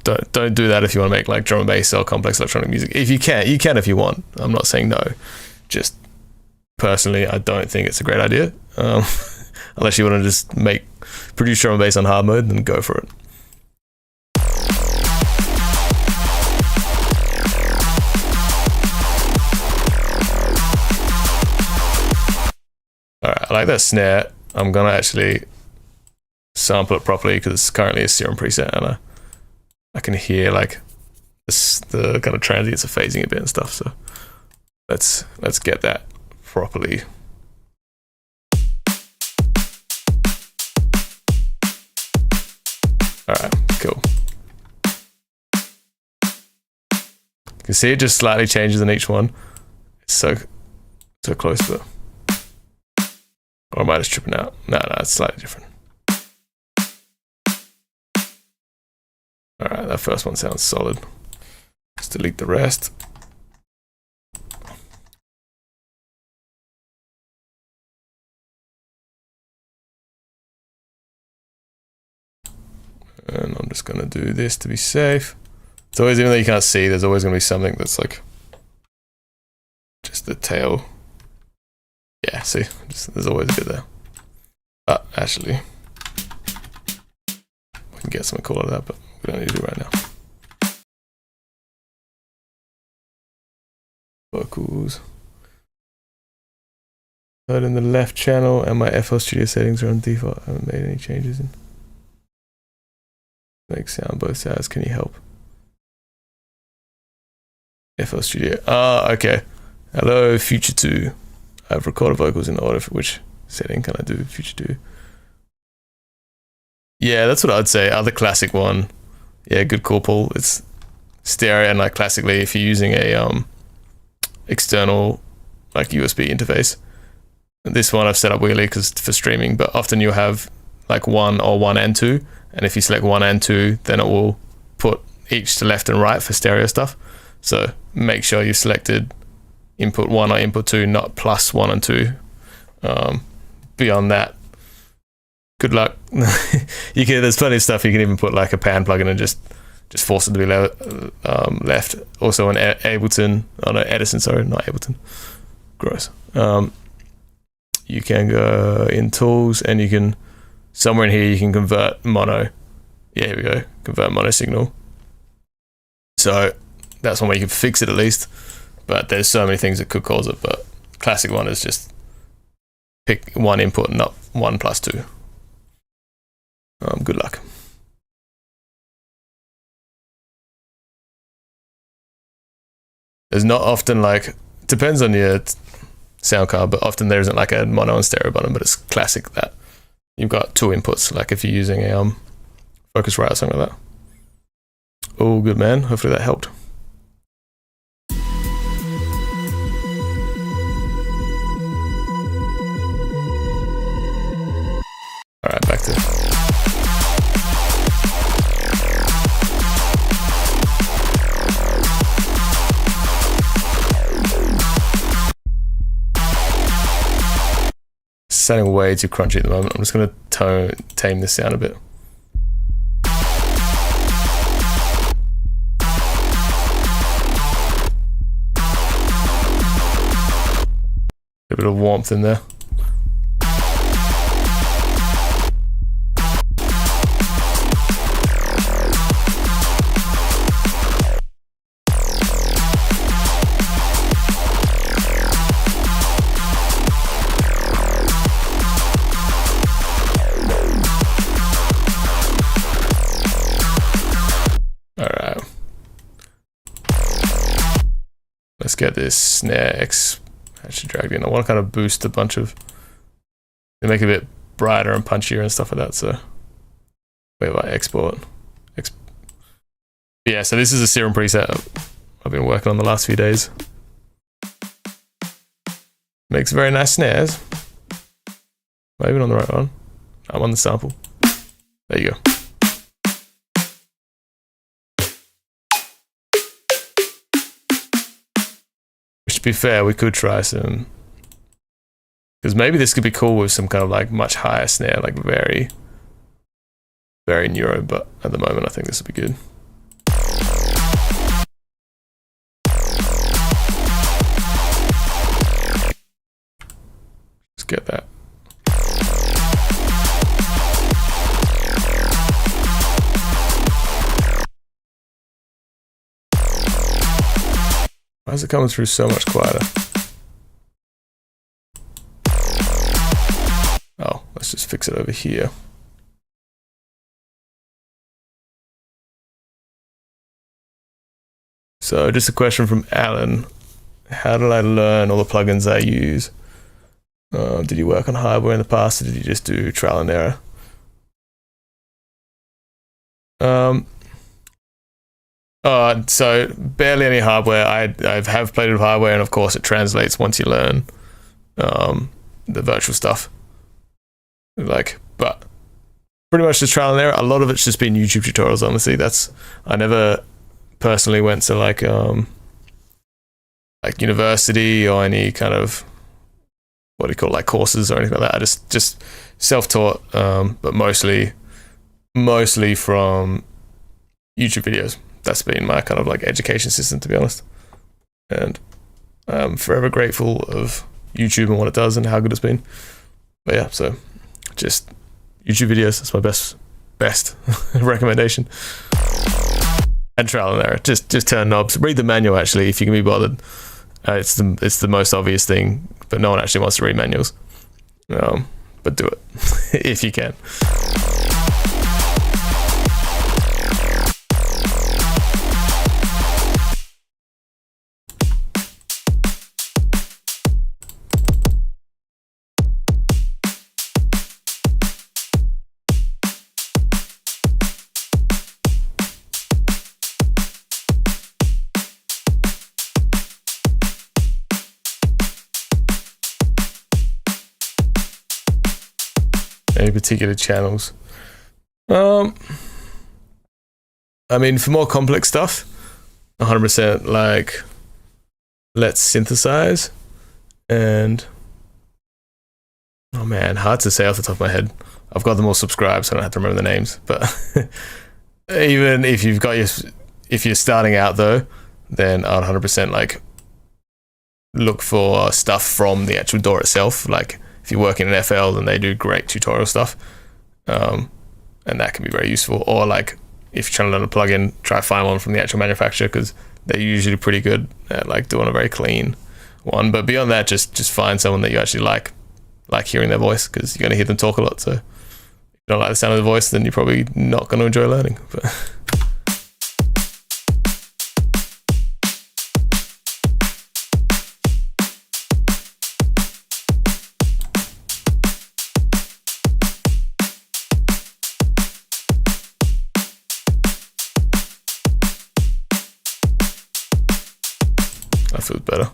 Don't do that if you want to make like drum and bass or complex electronic music. If you can if you want. I'm not saying no. Just personally, I don't think it's a great idea. Unless you want to just produce drum and bass on hard mode, then go for it. All right, I like that snare. I'm gonna actually sample it properly because it's currently a serum preset, and I can hear like the kind of transients are phasing a bit and stuff. So let's get that properly. All right, cool. You can see it just slightly changes in each one. It's so close, but or am I just tripping out? No, it's slightly different. Alright, that first one sounds solid. Just delete the rest. And I'm just gonna do this to be safe. It's always, even though you can't see, there's always gonna be something that's like just the tail. Yeah, see, there's always a bit there. Actually, we can get something cool out of that, but we don't need to do it right now. Vocals. Heard in the left channel, and my FL Studio settings are on default. I haven't made any changes in. Make sound both sides. Can you help? FL Studio. Okay. Hello, Future 2. I've recorded vocals in order for which setting can I do Future 2? Yeah, that's what I'd say. Other classic one. Yeah, good call, Paul. It's stereo, and like classically, if you're using a external like USB interface, this one I've set up weirdly because for streaming, but often you'll have like 1 or 1 and 2, and if you select 1 and 2, then it will put each to left and right for stereo stuff. So make sure you've selected input 1 or input 2, not plus 1 and 2. Beyond that, good luck. There's plenty of stuff you can even put like a pan plugin and just force it to be left. Also on Ableton, Edison, sorry, not Ableton. Gross. You can go in tools, and you can somewhere in here you can convert mono. Yeah, here we go. Convert mono signal. So that's one way you can fix it at least. But there's so many things that could cause it. But classic one is just pick 1 input, not 1 plus 2. Good luck. There's not often like, depends on your sound card, but often there isn't like a mono and stereo button, but it's classic that you've got 2 inputs, like if you're using a Focusrite or something like that. Oh, good man. Hopefully that helped. All right, back to sounding way too crunchy at the moment. I'm just going to tame this sound a bit. a bit of warmth in there. Alright. Let's get this snare actually dragged in. I want to kind of boost a bunch of, to make it a bit brighter and punchier and stuff like that. So wait, if I export. Yeah, so this is a Serum preset I've been working on the last few days. Makes very nice snares. Am I even on the right one? I'm on the sample. There you go. Which, to be fair, we could try some, because maybe this could be cool with some kind of like much higher snare, like very, very neuro, but at the moment I think this would be good. Let's get that. Why is it coming through so much quieter? Oh, let's just fix it over here. So just a question from Alan. How did I learn all the plugins I use? Did you work on hardware in the past, or did you just do trial and error? So barely any hardware. I have played with hardware, and of course it translates once you learn the virtual stuff. Like, but pretty much just trial and error. A lot of it's just been YouTube tutorials, honestly. I never personally went to like university or any kind of, what do you call it, like courses or anything like that. I just self-taught, but mostly from YouTube videos. That's been my kind of like education system, to be honest. And I'm forever grateful of YouTube and what it does and how good it's been. But yeah, so just YouTube videos. That's my best recommendation. And trial and error. Just turn knobs. Read the manual, actually, if you can be bothered. It's the most obvious thing, but no one actually wants to read manuals. But do it if you can. Any particular channels? I mean, for more complex stuff, 100% like Let's Synthesize, and oh man, hard to say off the top of my head. I've got them all subscribed, so I don't have to remember the names. But even if if you're starting out though, then I'd 100% like look for stuff from the actual DAW itself. Like, if you're working in FL, then they do great tutorial stuff, and that can be very useful. Or like, if you're trying to learn a plugin, try to find one from the actual manufacturer, because they're usually pretty good at like doing a very clean one. But beyond that, just find someone that you actually like hearing their voice, because you're going to hear them talk a lot. So if you don't like the sound of the voice, then you're probably not going to enjoy learning. But that feels better.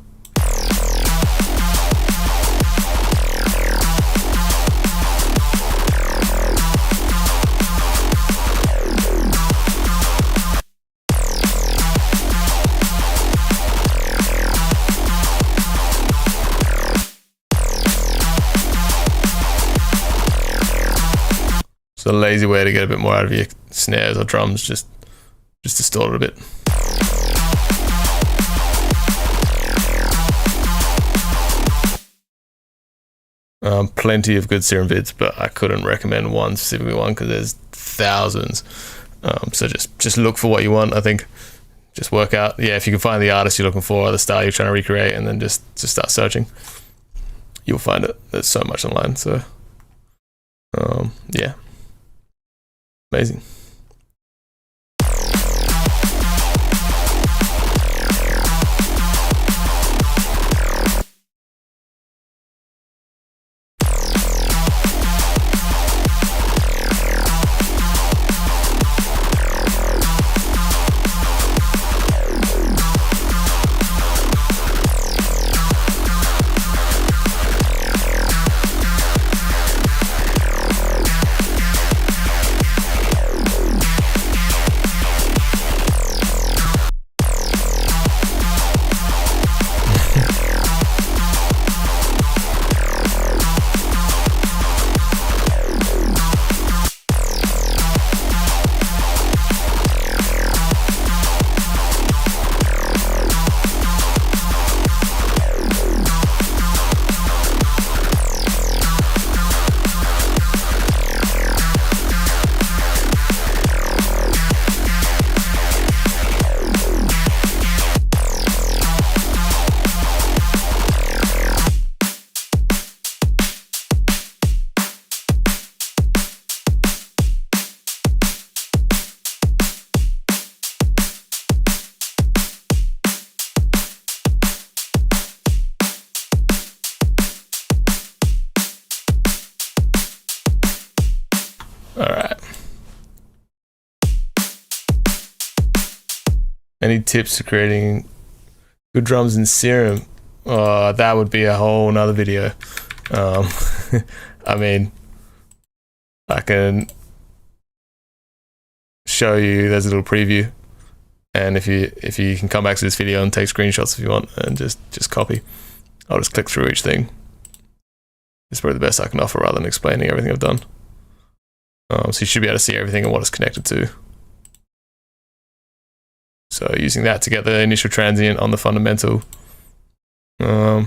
So a lazy way to get a bit more out of your snares or drums, just distort it a bit. Plenty of good serum vids, but I couldn't recommend one specifically because there's thousands. So just look for what you want. I think just work out, if you can find the artist you're looking for or the style you're trying to recreate, and then just start searching. You'll find it. There's so much online. So yeah, amazing. All right. Any tips to creating good drums in Serum? That would be a whole nother video. I mean, I can show you, there's a little preview, and if you can come back to this video and take screenshots if you want, and just copy. I'll just click through each thing. It's probably the best I can offer rather than explaining everything I've done. So you should be able to see everything and what it's connected to. So using that to get the initial transient on the fundamental. Yeah,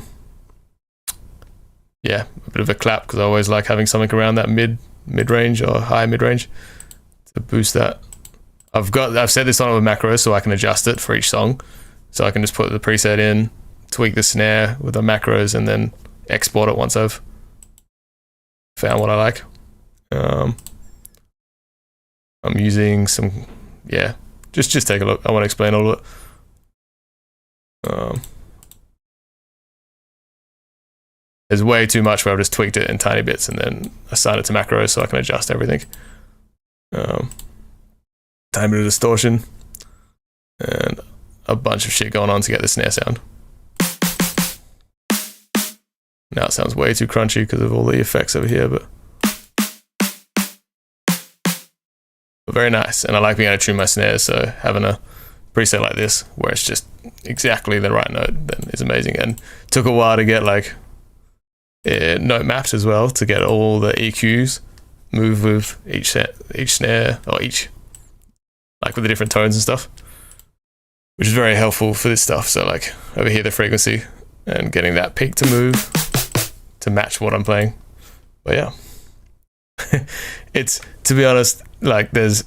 a bit of a clap, because I always like having something around that mid-range or high mid-range to boost that. I've set this on with macros so I can adjust it for each song. So I can just put the preset in, tweak the snare with the macros, and then export it once I've found what I like. I'm using some, just take a look. I want to explain all of it. There's way too much where I've just tweaked it in tiny bits and then assigned it to macros so I can adjust everything. Tiny bit of distortion and a bunch of shit going on to get the snare sound. Now it sounds way too crunchy because of all the effects over here, but very nice. And I like being able to tune my snares, so having a preset like this where it's just exactly the right note then is amazing. And took a while to get like note mapped as well, to get all the EQs move with each snare, or each, like with the different tones and stuff, which is very helpful for this stuff. So like over here, the frequency and getting that peak to move to match what I'm playing. But yeah, it's, to be honest, like there's,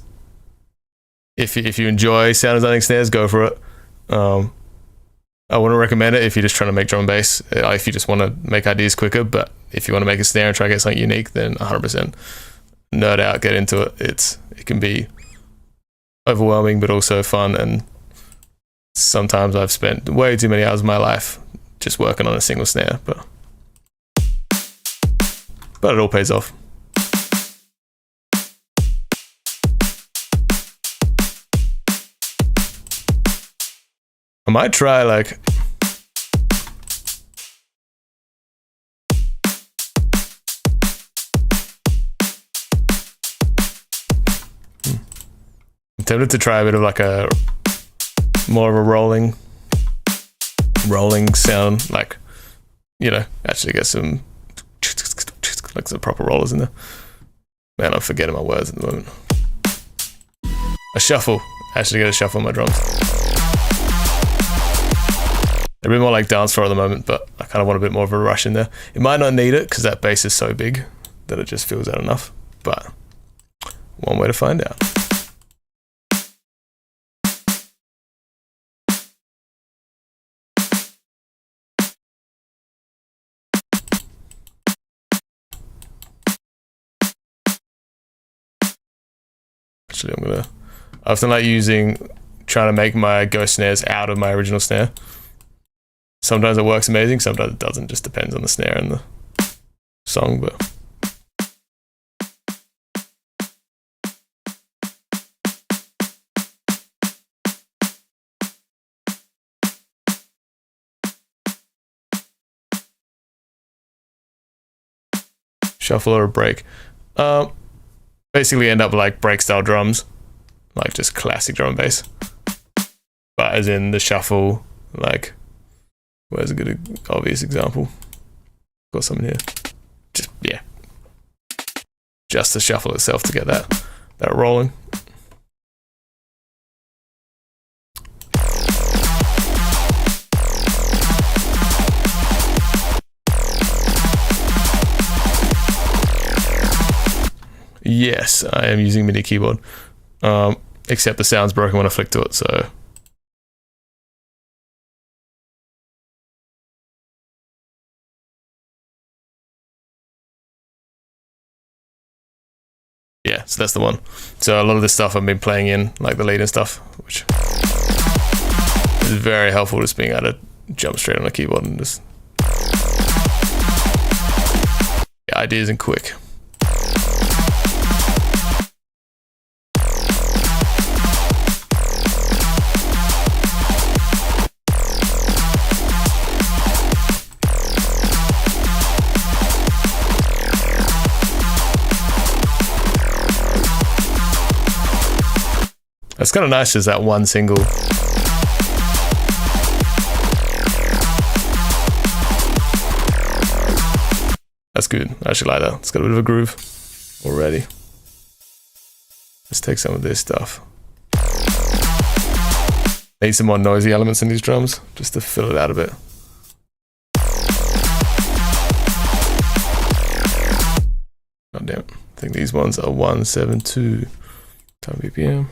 if you enjoy sound designing snares, go for it. I wouldn't recommend it if you're just trying to make drum and bass, if you just want to make ideas quicker. But if you want to make a snare and try to get something unique, then 100% nerd out, get into it. It can be overwhelming but also fun, and sometimes I've spent way too many hours of my life just working on a single snare, but it all pays off. I might try like I'm tempted to try a bit of like a more of a rolling sound, like, you know, actually get some like some proper rollers in there. Man, I'm forgetting my words at the moment. A shuffle. Actually get a shuffle on my drums. They're a bit more like dance floor at the moment, but I kind of want a bit more of a rush in there. It might not need it because that bass is so big that it just fills out enough, but one way to find out. Actually, I often like trying to make my ghost snares out of my original snare. Sometimes it works amazing, sometimes it doesn't, just depends on the snare and the song, but shuffle or a break. Basically end up like break style drums, like just classic drum and bass. But as in the shuffle, like, where's a good obvious example? Got something here. Just the shuffle itself to get that rolling. Yes, I am using MIDI keyboard, except the sound's broken when I flick to it, so. Yeah, so that's the one. So a lot of this stuff I've been playing in, like the lead and stuff, which is very helpful, just being able to jump straight on a keyboard and just get ideas and quick. It's kind of nice, just that one single. That's good. I actually like that. It's got a bit of a groove already. Let's take some of this stuff. Need some more noisy elements in these drums, just to fill it out a bit. God damn it. I think these ones are 172 BPM.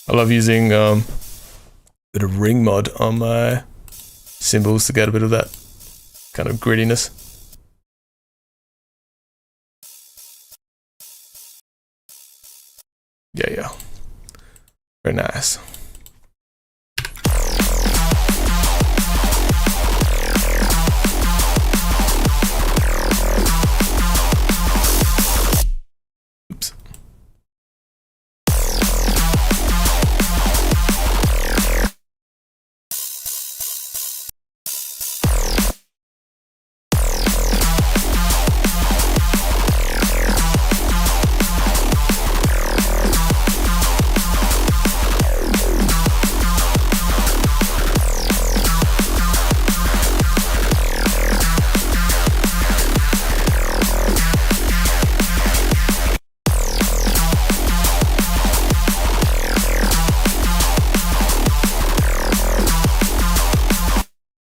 I love using a bit of ring mod on my cymbals to get a bit of that kind of grittiness. Yeah. Very nice. Oops.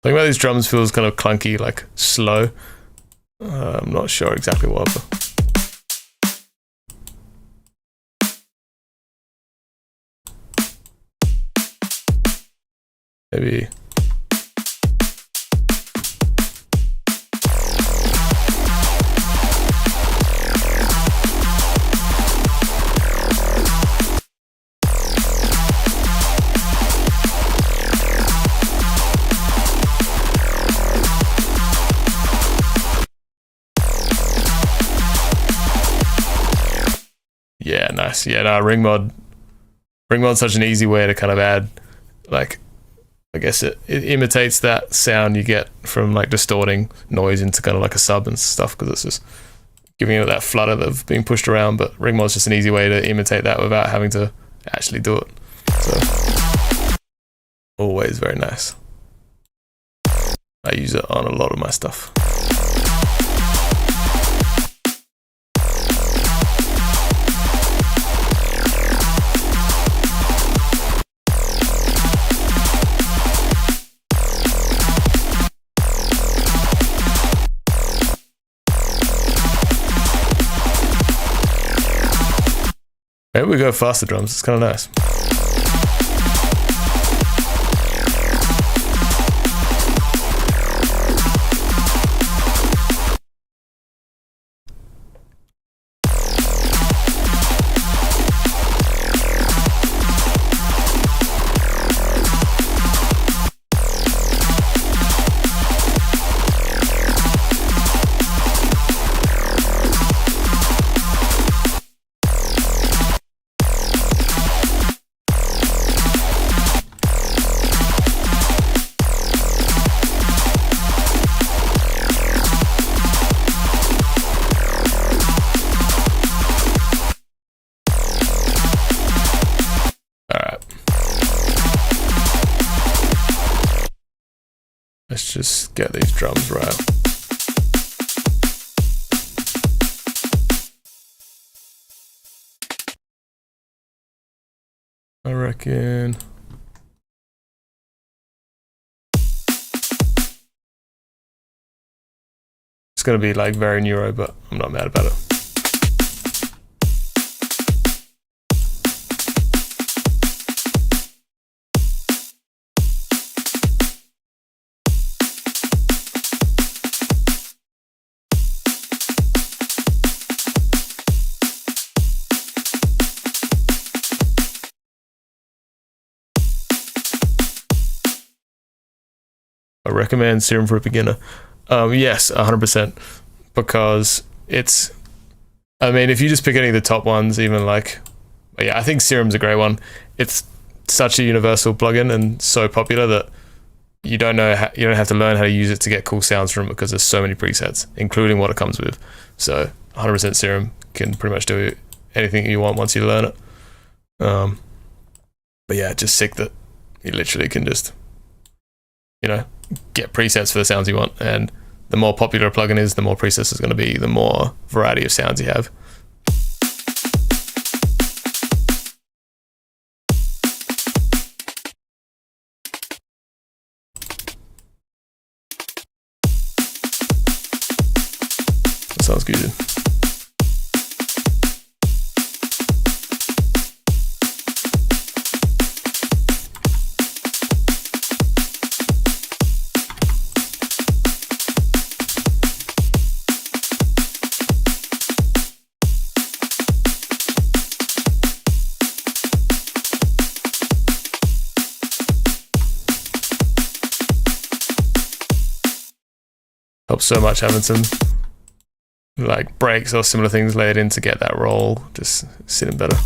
Something about these drums feels kind of clunky, like slow. I'm not sure exactly what. Maybe. Yeah, nice. Yeah, no, ring mod's such an easy way to kind of add, like, I guess it imitates that sound you get from like distorting noise into kind of like a sub and stuff, because it's just giving it that flutter of being pushed around. But ring mod's just an easy way to imitate that without having to actually do it. So always very nice. I use it on a lot of my stuff. Maybe we go faster drums, it's kind of nice. Let's just get these drums right. I reckon it's gonna be like very neuro, but I'm not mad about it. I recommend Serum for a beginner. Yes, 100%, because it's, I mean, if you just pick any of the top ones, even like, yeah, I think Serum's a great one. It's such a universal plugin and so popular that you don't have to learn how to use it to get cool sounds from it, because there's so many presets, including what it comes with. So 100% Serum can pretty much do anything you want once you learn it. But yeah, just sick that you literally can just, get presets for the sounds you want, and the more popular a plugin is, the more presets is going to be, the more variety of sounds you have. That sounds good. Helps so much having some like breaks or similar things layered in to get that roll just sitting better.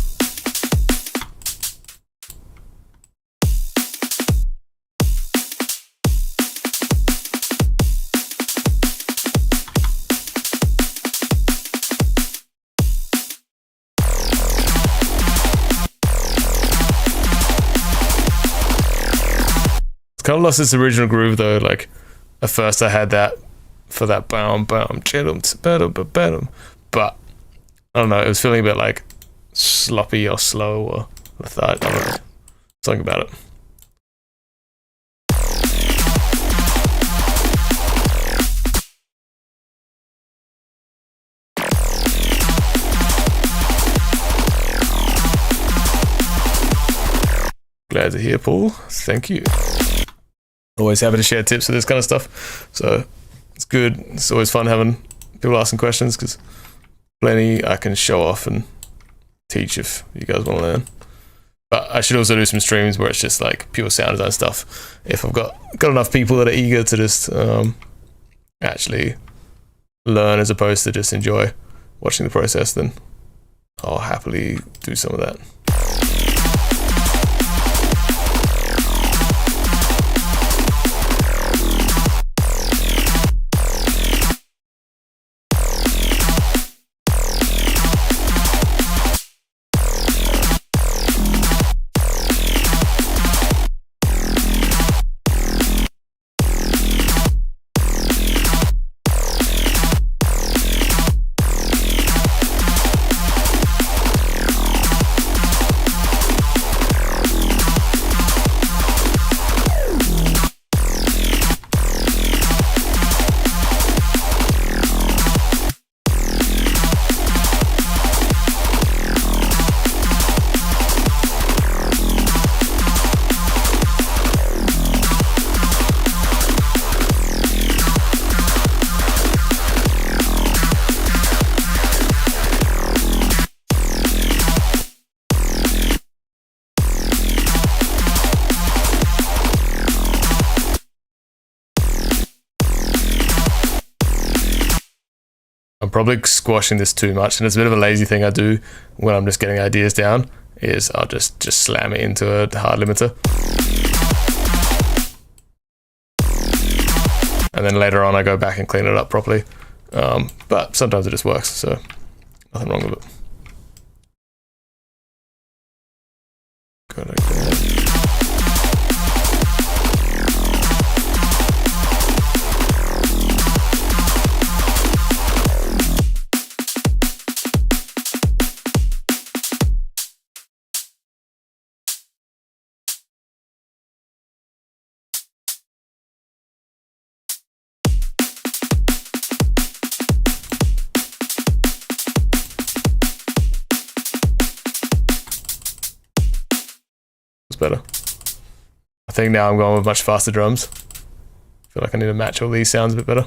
It's kind of lost its original groove though. Like at first I had that for that bam bam chillum but I don't know, it was feeling a bit like sloppy or slow or I don't know, something about it. Glad to hear, Paul. Thank you. Always happy to share tips for this kind of stuff, so it's good. It's always fun having people asking questions, because plenty I can show off and teach if you guys want to learn. But I should also do some streams where it's just like pure sound design stuff. If I've got enough people that are eager to just actually learn as opposed to just enjoy watching the process, then I'll happily do some of that. probably squashing this too much, and it's a bit of a lazy thing I do when I'm just getting ideas down, is I'll just slam it into a hard limiter. And then later on I go back and clean it up properly. But sometimes it just works, so nothing wrong with it. Go like that. Better. I think now I'm going with much faster drums. I feel like I need to match all these sounds a bit better.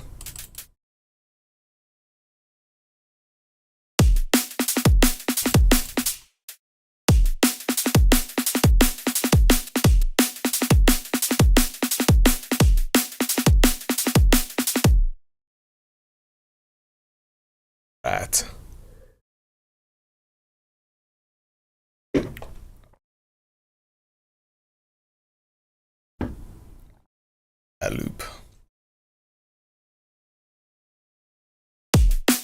Right. That loop. Let's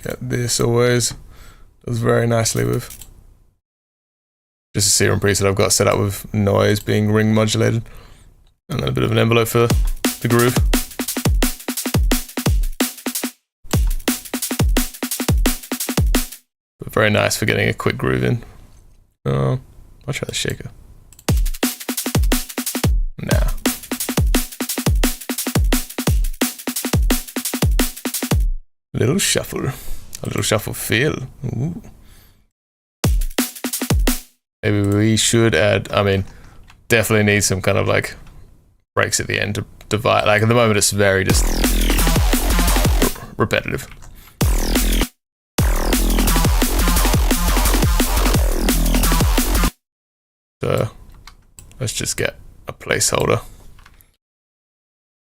get this always. Does very nicely with. Just a serum preset I've got set up with noise being ring modulated. And then a bit of an envelope for the groove. But very nice for getting a quick groove in. I'll try the shaker. Nah. Little shuffle. A little shuffle feel. Ooh. Maybe we should add, I mean, definitely need some kind of like breaks at the end to divide. Like at the moment it's very just repetitive. So let's just get a placeholder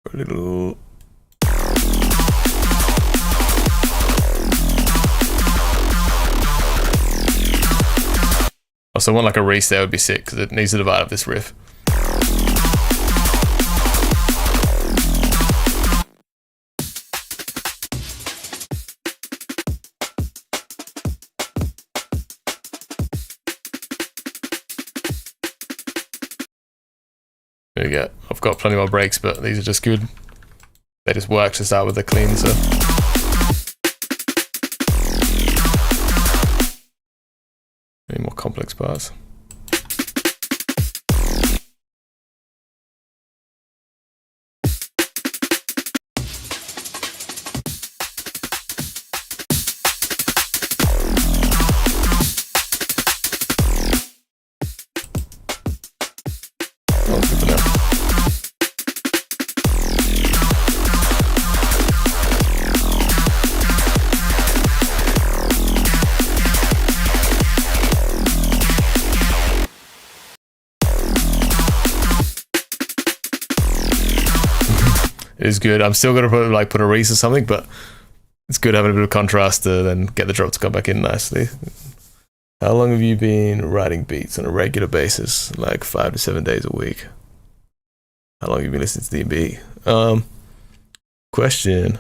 for a little. Also, one like a reset would be sick because it needs to divide up this riff. There you go. I've got plenty more breaks, but these are just good. They just work to start with the clean, so. Any more complex parts? It is good. I'm still gonna put a reese or something, but it's good having a bit of contrast to then get the drop to come back in nicely. How long have you been writing beats on a regular basis? Like 5 to 7 days a week. How long have you been listening to DnB? Question.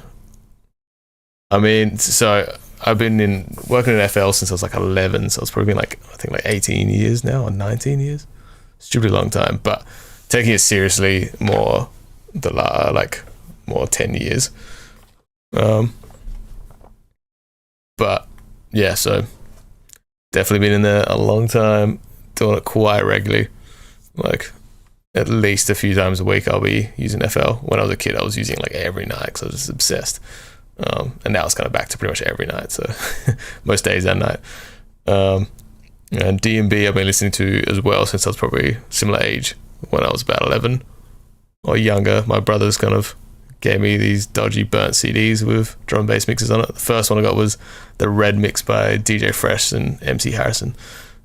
I mean, so I've been working in FL since I was like 11, so it's probably been like, I think like 18 years now, or 19 years. Stupidly long time, but taking it seriously more more 10 years. But yeah, so definitely been in there a long time, doing it quite regularly, like at least a few times a week I'll be using FL. When I was a kid I was using it like every night because I was just obsessed, and now it's kind of back to pretty much every night, so most days and night. And DnB I've been listening to as well since I was probably similar age, when I was about 11 or younger. My brothers kind of gave me these dodgy burnt CDs with drum and bass mixes on it. The first one I got was the Red mix by DJ Fresh and MC Harrison.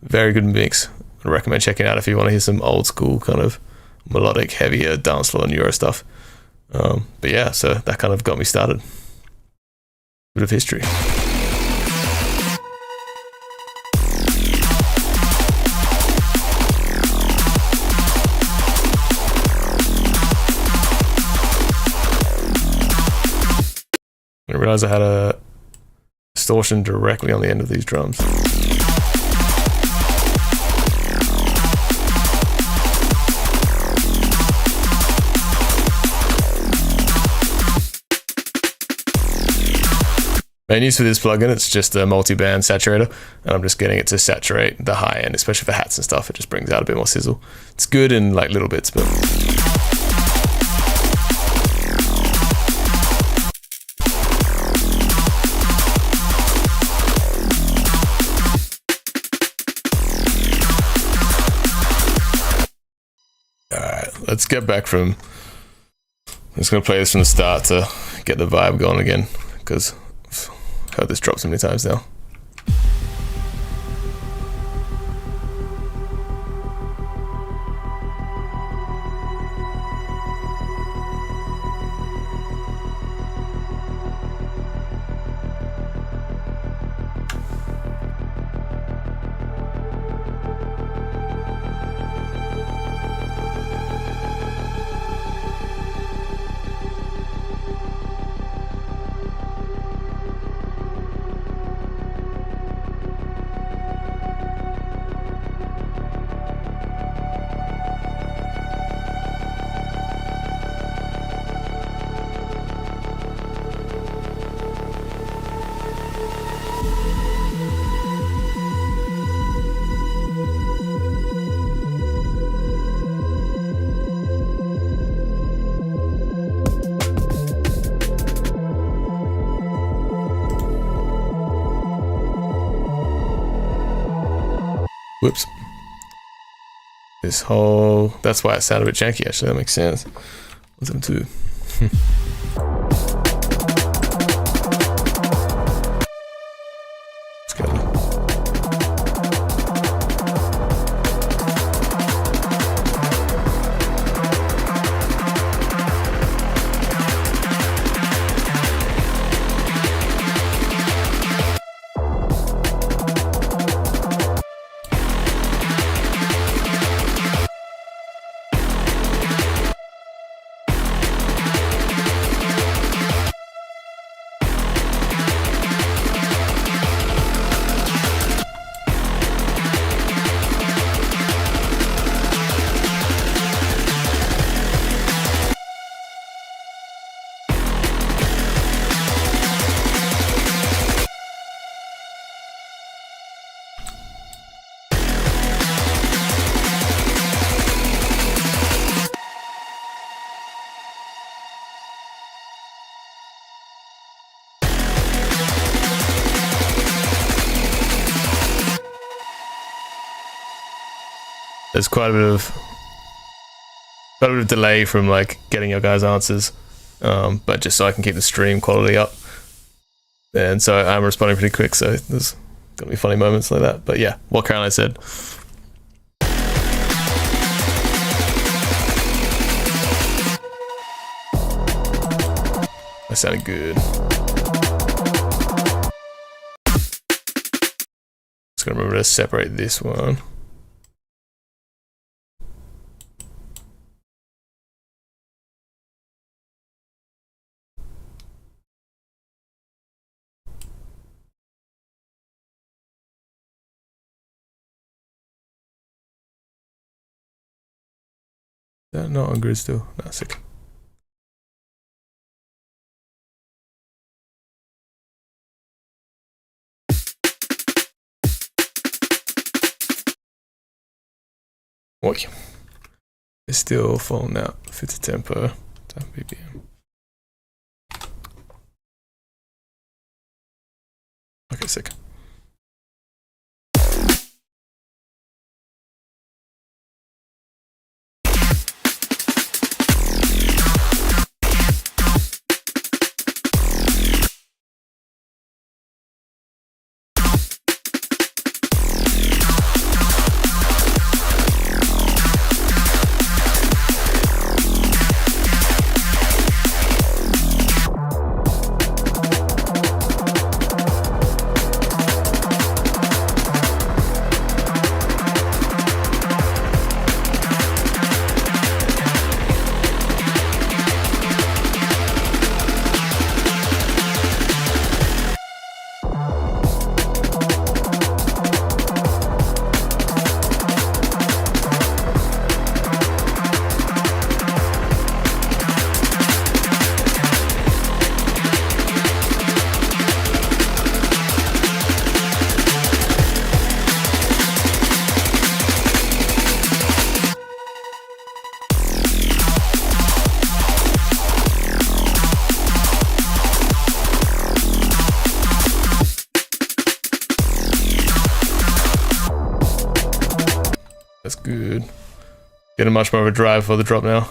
Very good mix. I recommend checking out if you want to hear some old school kind of melodic, heavier dance floor and Euro stuff. But yeah, so that kind of got me started. Bit of history. I realized I had a distortion directly on the end of these drums. Main use for this plugin, it's just a multi-band saturator, and I'm just getting it to saturate the high end, especially for hats and stuff. It just brings out a bit more sizzle. It's good in like little bits, but alright, let's get back from, I'm just going to play this from the start to get the vibe going again, because I've heard this drop so many times now. Whoops. This whole, that's why it sounded a bit janky actually, that makes sense. What's them too? Let's go. There's quite a bit of delay from like getting your guys' answers, but just so I can keep the stream quality up, and so I'm responding pretty quick. So there's gonna be funny moments like that. But yeah, what Caroline said. That sounded good. Just gonna remember to separate this one. Is that not on grid still? No, sick. Oi. It's still falling out. 50 tempo, 10 BPM. Okay, sick. Getting much more of a drive for the drop now.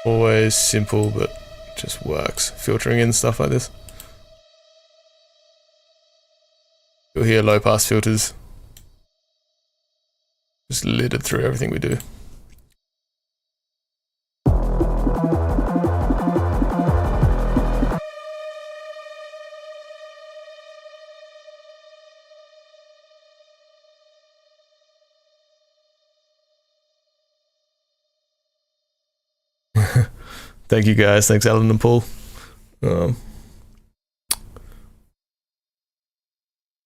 Always simple, but just works. Filtering in stuff like this. You'll hear low pass filters just littered through everything we do. Thank you guys. Thanks, Alan and Paul.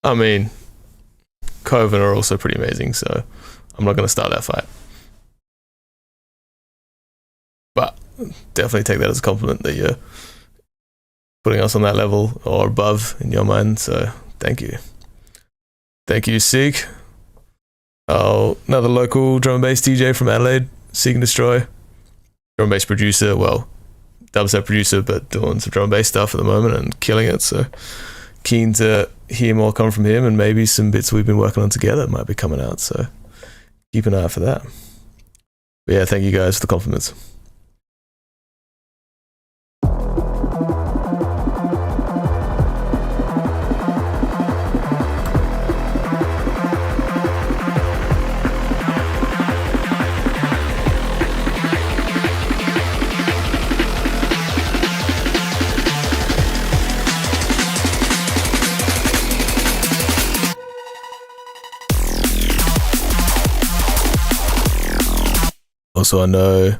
I mean, Coven are also pretty amazing, so I'm not going to start that fight. But definitely take that as a compliment that you're putting us on that level or above in your mind, so thank you. Thank you, Seek. Oh, another local drum and bass DJ from Adelaide, Seek and Destroy. Drum and bass producer, well, dubstep producer, but doing some drum and bass stuff at the moment and killing it, so keen to hear more come from him, and maybe some bits we've been working on together might be coming out, so keep an eye out for that. But yeah, thank you guys for the compliments. Also, I know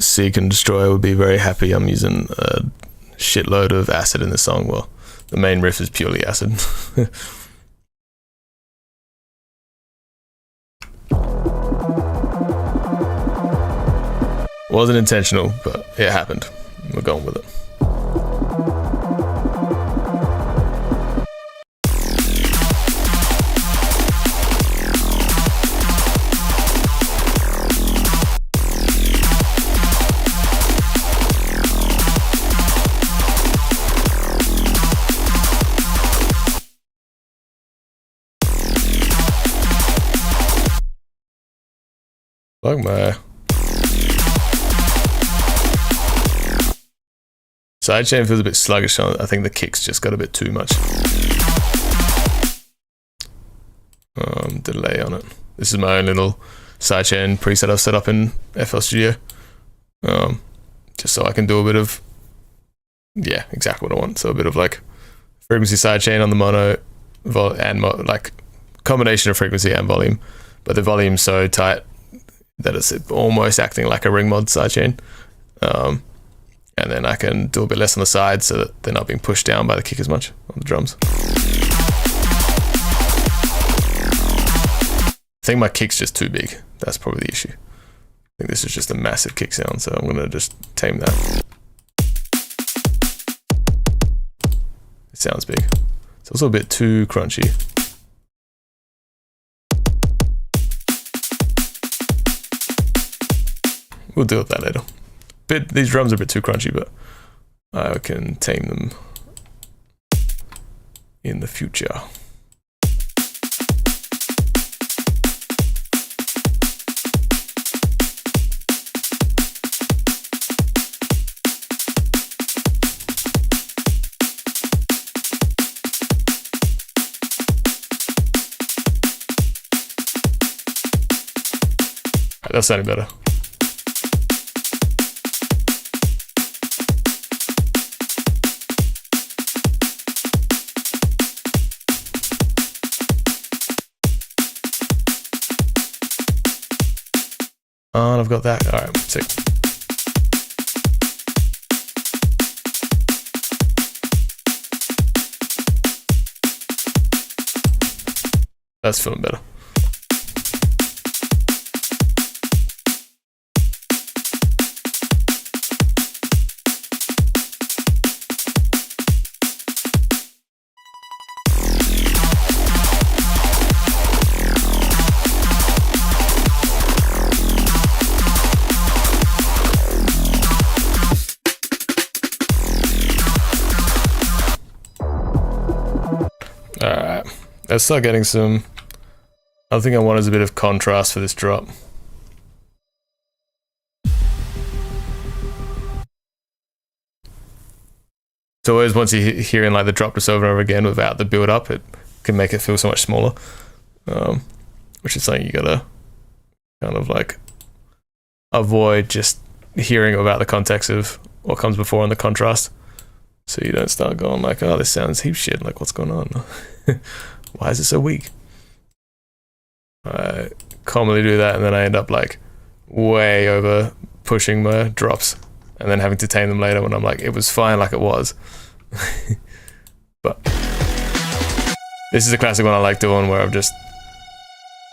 Seek and Destroy would be very happy I'm using a shitload of acid in this song. Well, the main riff is purely acid. Wasn't intentional, but it happened. We're going with it. Fuck my sidechain feels a bit sluggish on it. I think the kicks just got a bit too much delay on it. This is my own little sidechain preset I've set up in FL Studio, just so I can do a bit of, yeah, exactly what I want. So a bit of like frequency sidechain on the mono and like combination of frequency and volume, but the volume's so tight that it's almost acting like a ring mod sidechain. And then I can do a bit less on the side so that they're not being pushed down by the kick as much on the drums. I think my kick's just too big. That's probably the issue. I think this is just a massive kick sound, so I'm gonna just tame that. It sounds big. It's also a bit too crunchy. We'll deal with that later. These drums are a bit too crunchy, but I can tame them in the future. That's sounding better. Oh, and I've got that. All right, sick. That's feeling better. Let's start getting some... Other thing I want is a bit of contrast for this drop. So always once you're hearing like the drop just over and over again without the build up, it can make it feel so much smaller. Which is something you gotta kind of like avoid, just hearing about the context of what comes before and the contrast. So you don't start going like, oh, this sounds heap shit, like what's going on? Why is it so weak? I commonly do that and then I end up like way over pushing my drops and then having to tame them later when I'm like, it was fine like it was. But this is a classic one I like doing where I've just,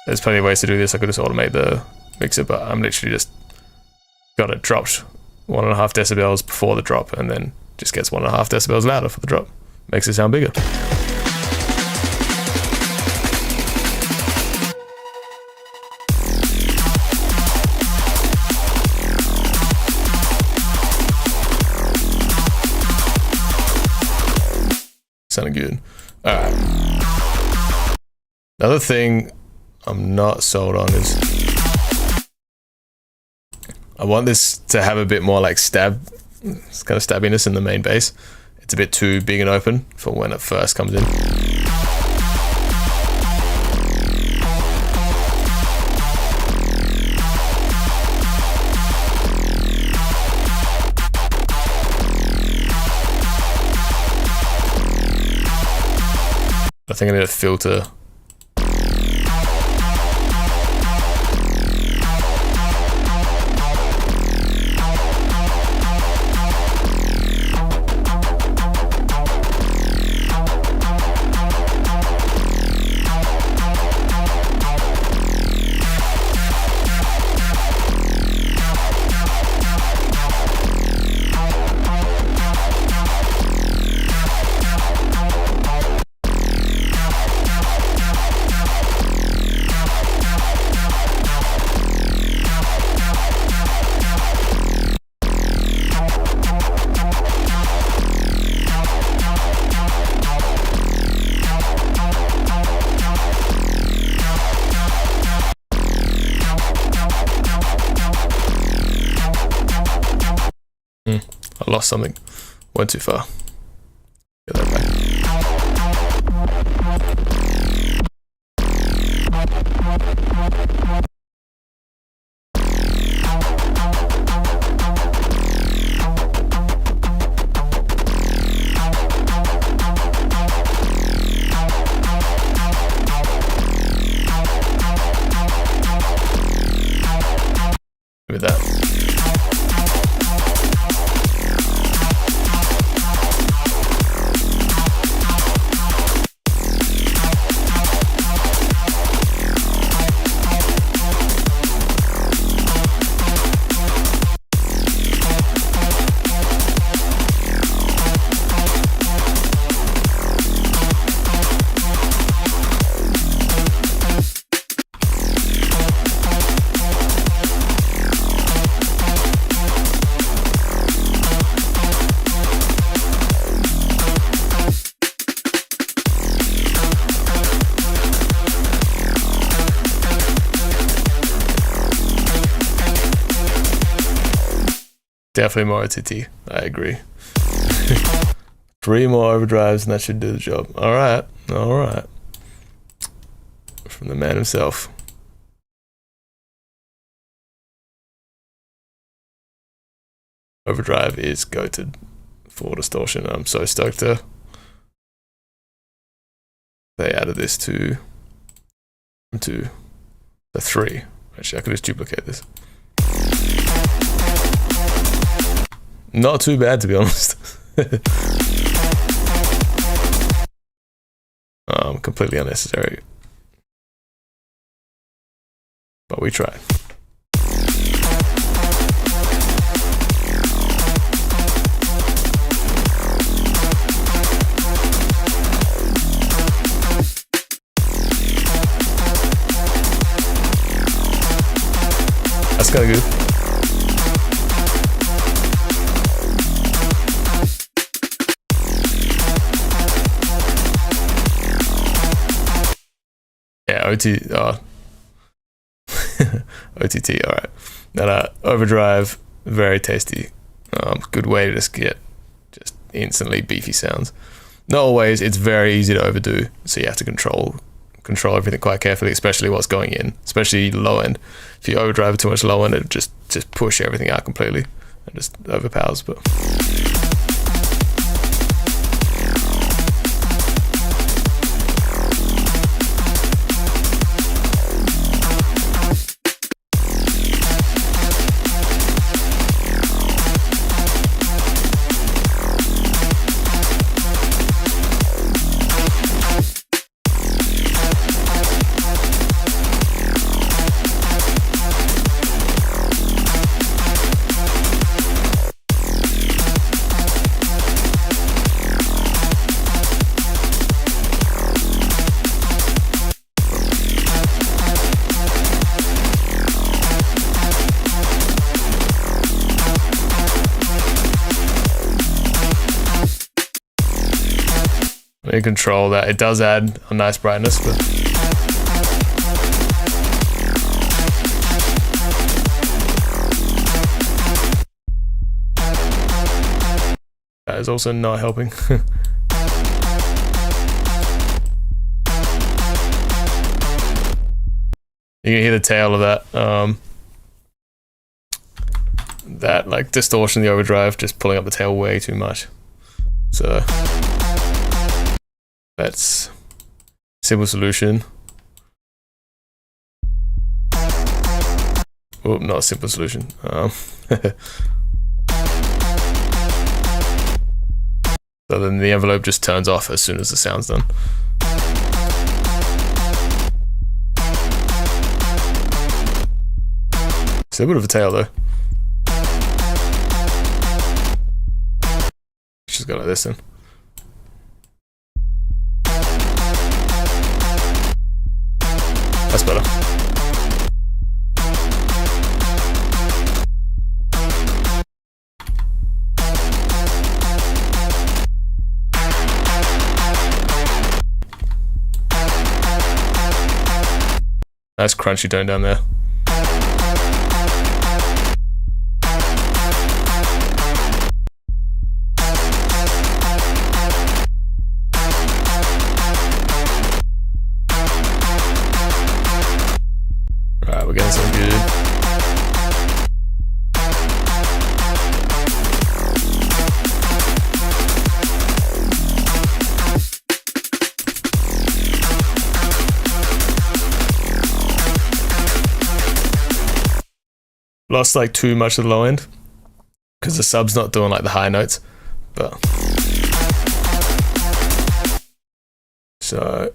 there's plenty of ways to do this. I could just automate the mixer, but I'm literally just got it dropped 1.5 decibels before the drop and then just gets 1.5 decibels louder for the drop. Makes it sound bigger. Sounding good. Alright. Another thing I'm not sold on is I want this to have a bit more like stab, it's kind of stabbiness in the main bass. It's a bit too big and open for when it first comes in. I think I need a filter. I lost something. Went too far. Get that back. With that. Definitely more OTT. I agree. 3 more overdrives and that should do the job. Alright. Alright. From the man himself. Overdrive is goated for distortion. I'm so stoked to they added this to the 3. Actually, I could just duplicate this. Not too bad, to be honest. Completely unnecessary. But we tried. That's kind of good. OTT, all right. And overdrive, very tasty. Good way to just get just instantly beefy sounds. Not always. It's very easy to overdo, so you have to control everything quite carefully, especially what's going in, especially low end. If you overdrive it too much low end, it just push everything out completely and just overpowers. But you control that. It does add a nice brightness, but that is also not helping. You can hear the tail of that that like distortion, the overdrive, just pulling up the tail way too much. So that's simple solution. Oh, not a simple solution. So then the envelope just turns off as soon as the sound's done. It's a bit of a tail though. Just go like this then. That's better. Nice crunchy tone down there. Right, we're getting some good. Lost like too much of the low end because the sub's not doing like the high notes, but so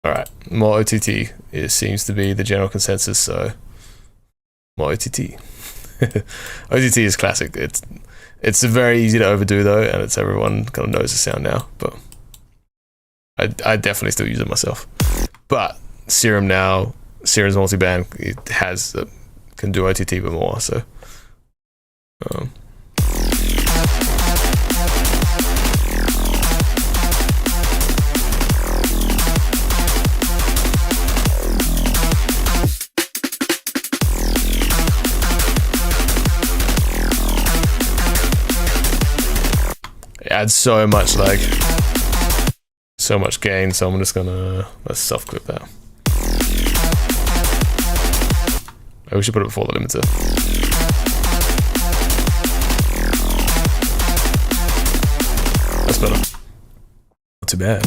all right, more OTT. It seems to be the general consensus, so more OTT. OTT is classic. It's very easy to overdo though, and it's everyone kind of knows the sound now, but I definitely still use it myself. But Serum's multiband, it has can do OTT but more, so it adds so much gain, so I'm just gonna let's soft clip that. Maybe we should put it before the limiter. That's better. Not too bad.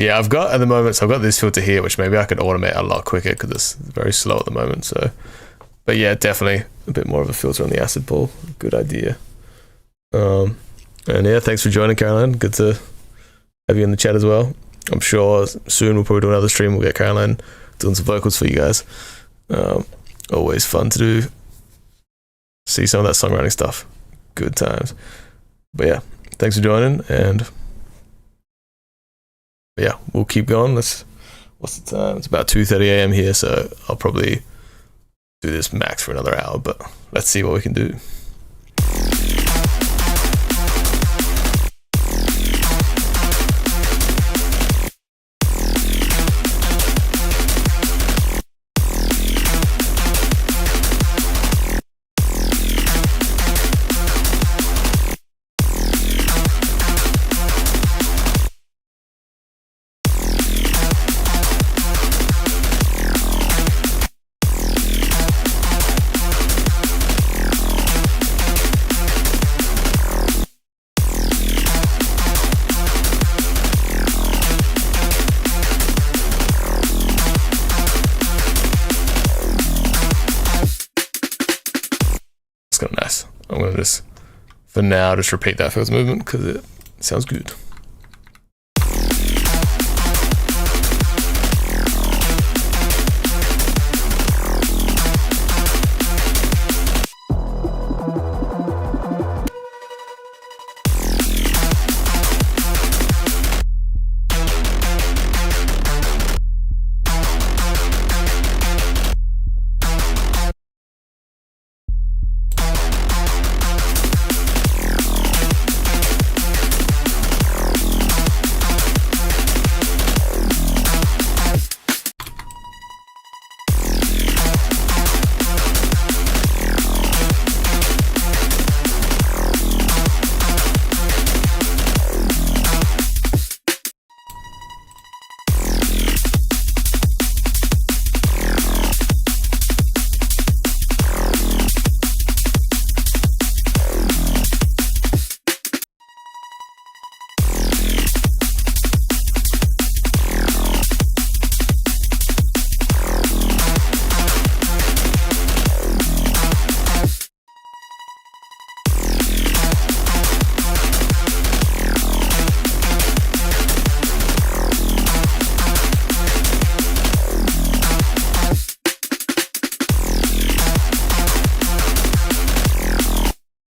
Yeah, I've got at the moment, so I've got this filter here, which maybe I could automate a lot quicker because it's very slow at the moment. So, but yeah, definitely a bit more of a filter on the acid ball. Good idea. And yeah, thanks for joining, Caroline. Good to have you in the chat as well. I'm sure soon we'll probably do another stream. We'll get Caroline doing some vocals for you guys. Always fun to do. see some of that songwriting stuff. Good times. But yeah, thanks for joining, and yeah, we'll keep going. What's the time? It's about 2:30 a.m. here, so I'll probably do this max for another hour, but let's see what we can do. Kind of nice. I'm gonna just, for now, just repeat that first movement because it sounds good.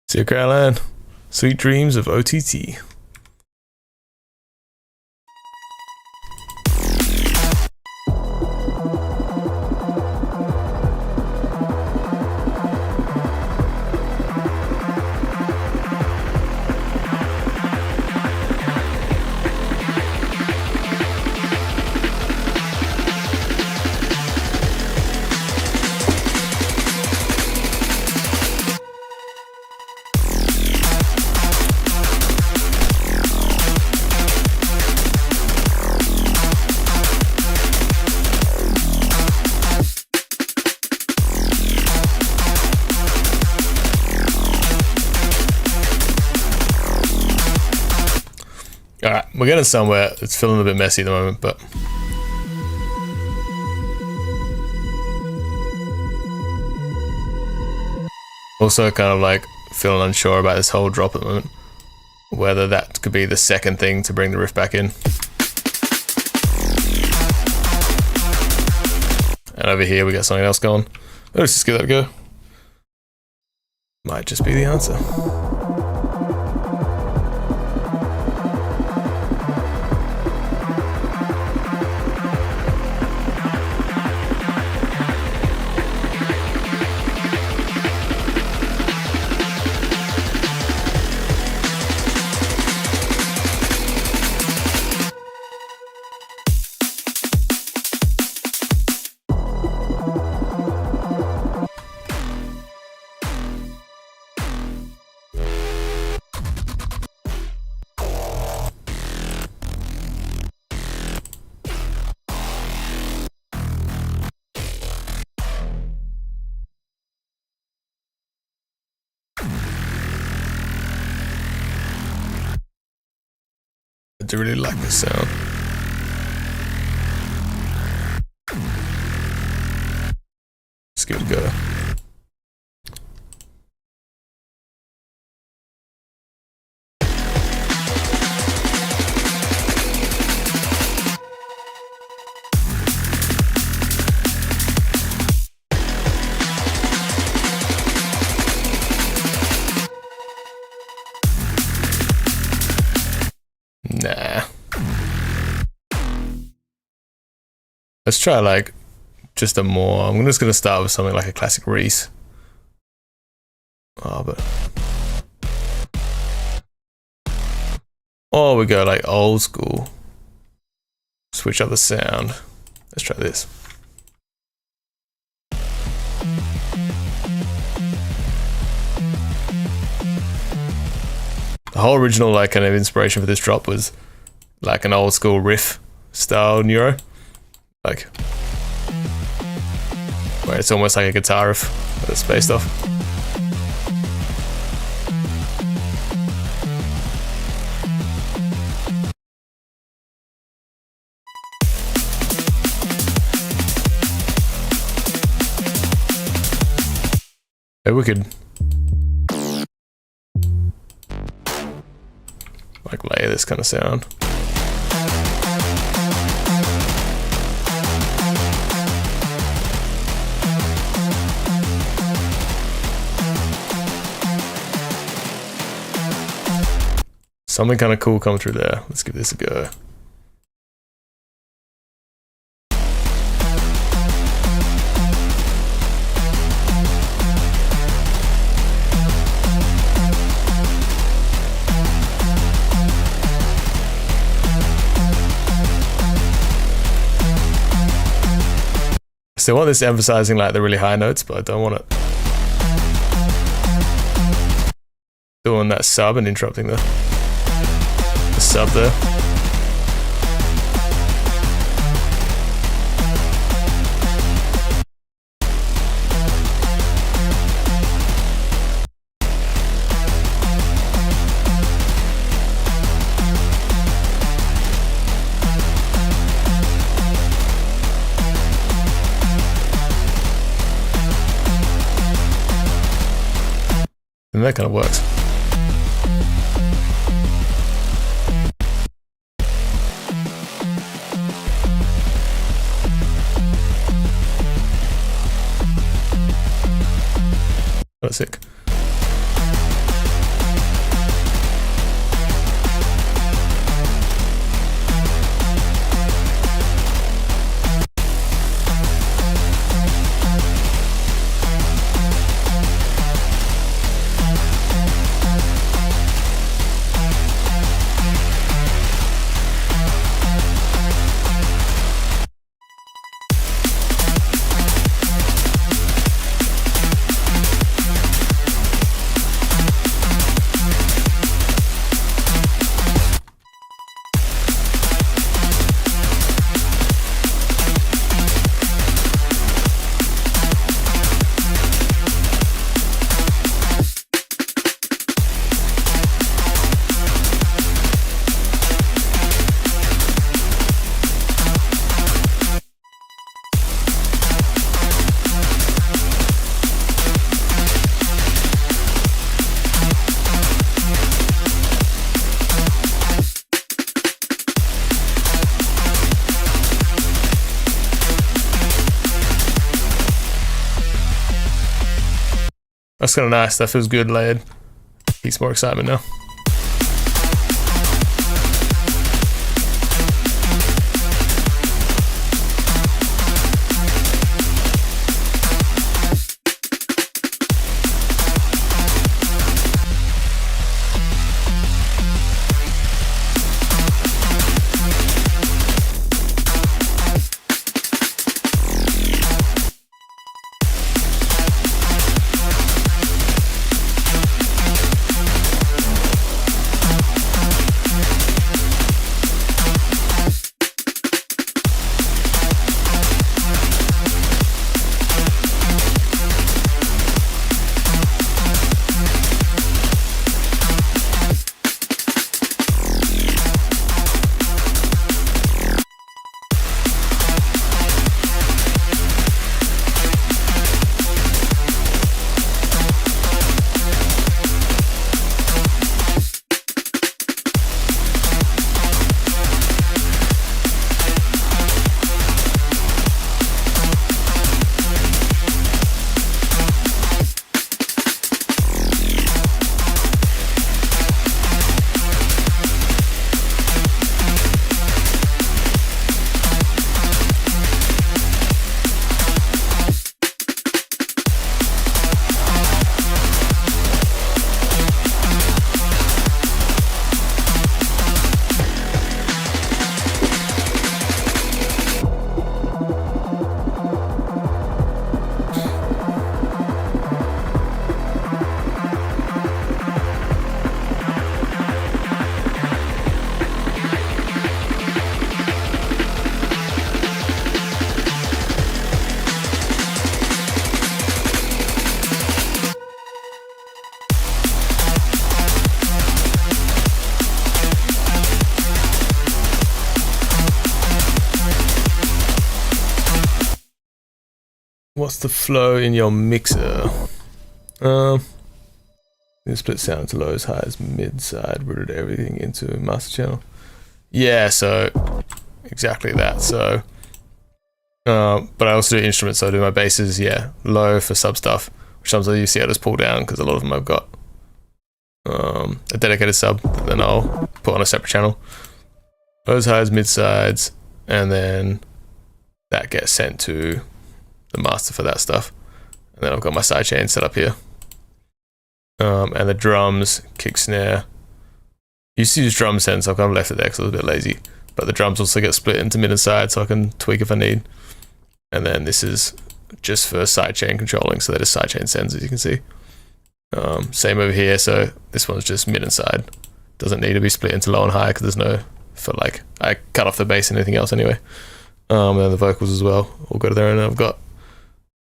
See you, Caroline. Sweet dreams of OTT. Alright, we're getting somewhere. It's feeling a bit messy at the moment, but also kind of like feeling unsure about this whole drop at the moment. Whether that could be the second thing to bring the riff back in. And over here we got something else going. Let's just give that a go. Might just be the answer. I do really like this sound. Let's give it a go. Let's try like just a more. I'm just gonna start with something like a classic Reese. Oh, but we go like old school. Switch up the sound. Let's try this. The whole original like kind of inspiration for this drop was like an old school riff style neuro, like where it's almost like a guitar riff that's based off. Maybe we could like layer this kind of sound. Something kind of cool coming through there. Let's give this a go. I still want this emphasizing like the really high notes, but I don't want it doing that sub and interrupting the sub there. And that kind of works. That's sick. That's kind of nice. That feels good layered. Heaps more excitement now. what's the flow in your mixer? You split sound into lows, highs, mid side, routed everything into master channel. Yeah, so exactly that. So, but I also do instruments. So I do my basses, yeah, low for sub stuff, which sometimes you see I just pull down because a lot of them I've got a dedicated sub that then I'll put on a separate channel. Lows, highs, mid sides, and then that gets sent to the master for that stuff. And then I've got my sidechain set up here. And the drums, kick, snare. I used to use drum send, so I've kind of left it there because I was a bit lazy. But the drums also get split into mid and side, so I can tweak if I need. And then this is just for sidechain controlling, so that is sidechain sends, as you can see. Same over here, so this one's just mid and side. Doesn't need to be split into low and high because there's no, for like, I cut off the bass and anything else anyway. And then the vocals as well, all go to there, and I've got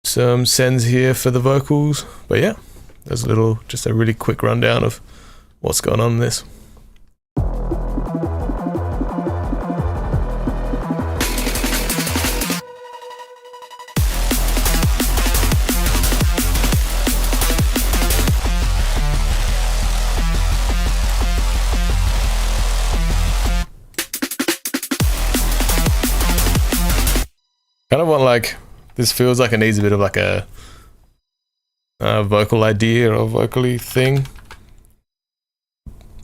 some sends here for the vocals. But yeah, there's just a really quick rundown of what's going on in this. Kind of want like, this feels like it needs a bit of like a vocal idea or vocally thing.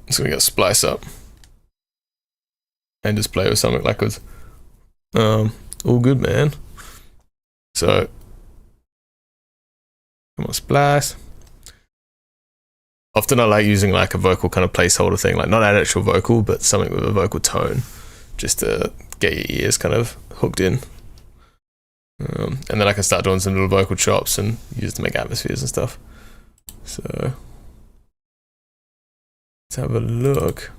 Just gonna get splice up and just play with something like it's all good, man. So come on, splice. Often I like using like a vocal kind of placeholder thing, like not an actual vocal, but something with a vocal tone, just to get your ears kind of hooked in. And then I can start doing some little vocal chops and use it to make atmospheres and stuff. So let's have a look.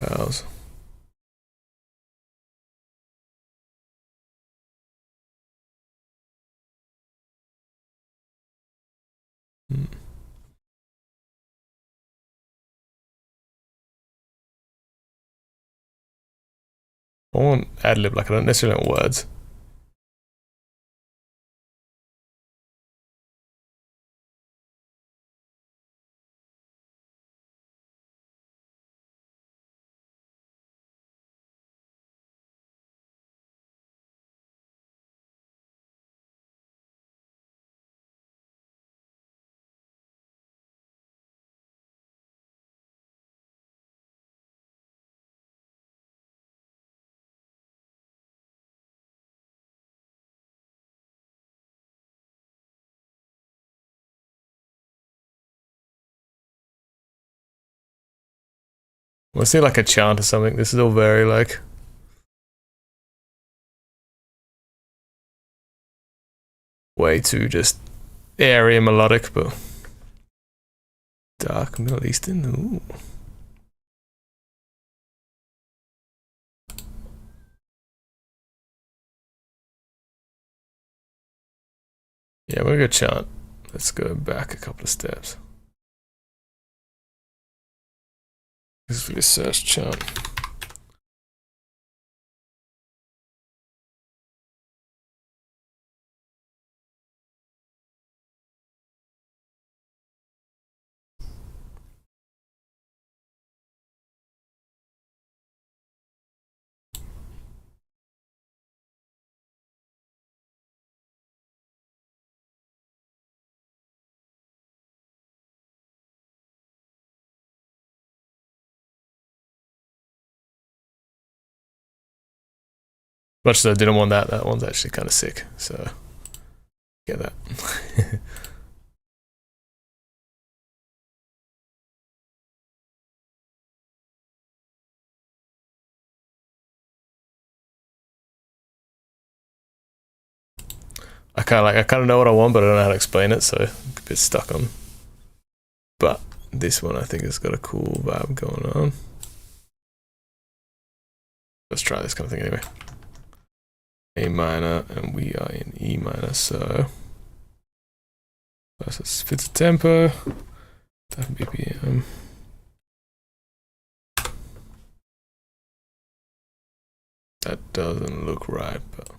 Files. I want ad-lib, like I don't necessarily want words. I see like a chant or something. This is all very like way too just airy and melodic, but dark Middle Eastern. Ooh. Yeah, we're gonna go chant. Let's go back a couple of steps. This is for this search chant. Much as I didn't want that, that one's actually kind of sick. So get that. I kind of know what I want, but I don't know how to explain it, so I'm a bit stuck on. But this one I think has got a cool vibe going on. Let's try this kind of thing anyway. A minor, and we are in E minor, so let's fit the tempo, BPM. That doesn't look right, but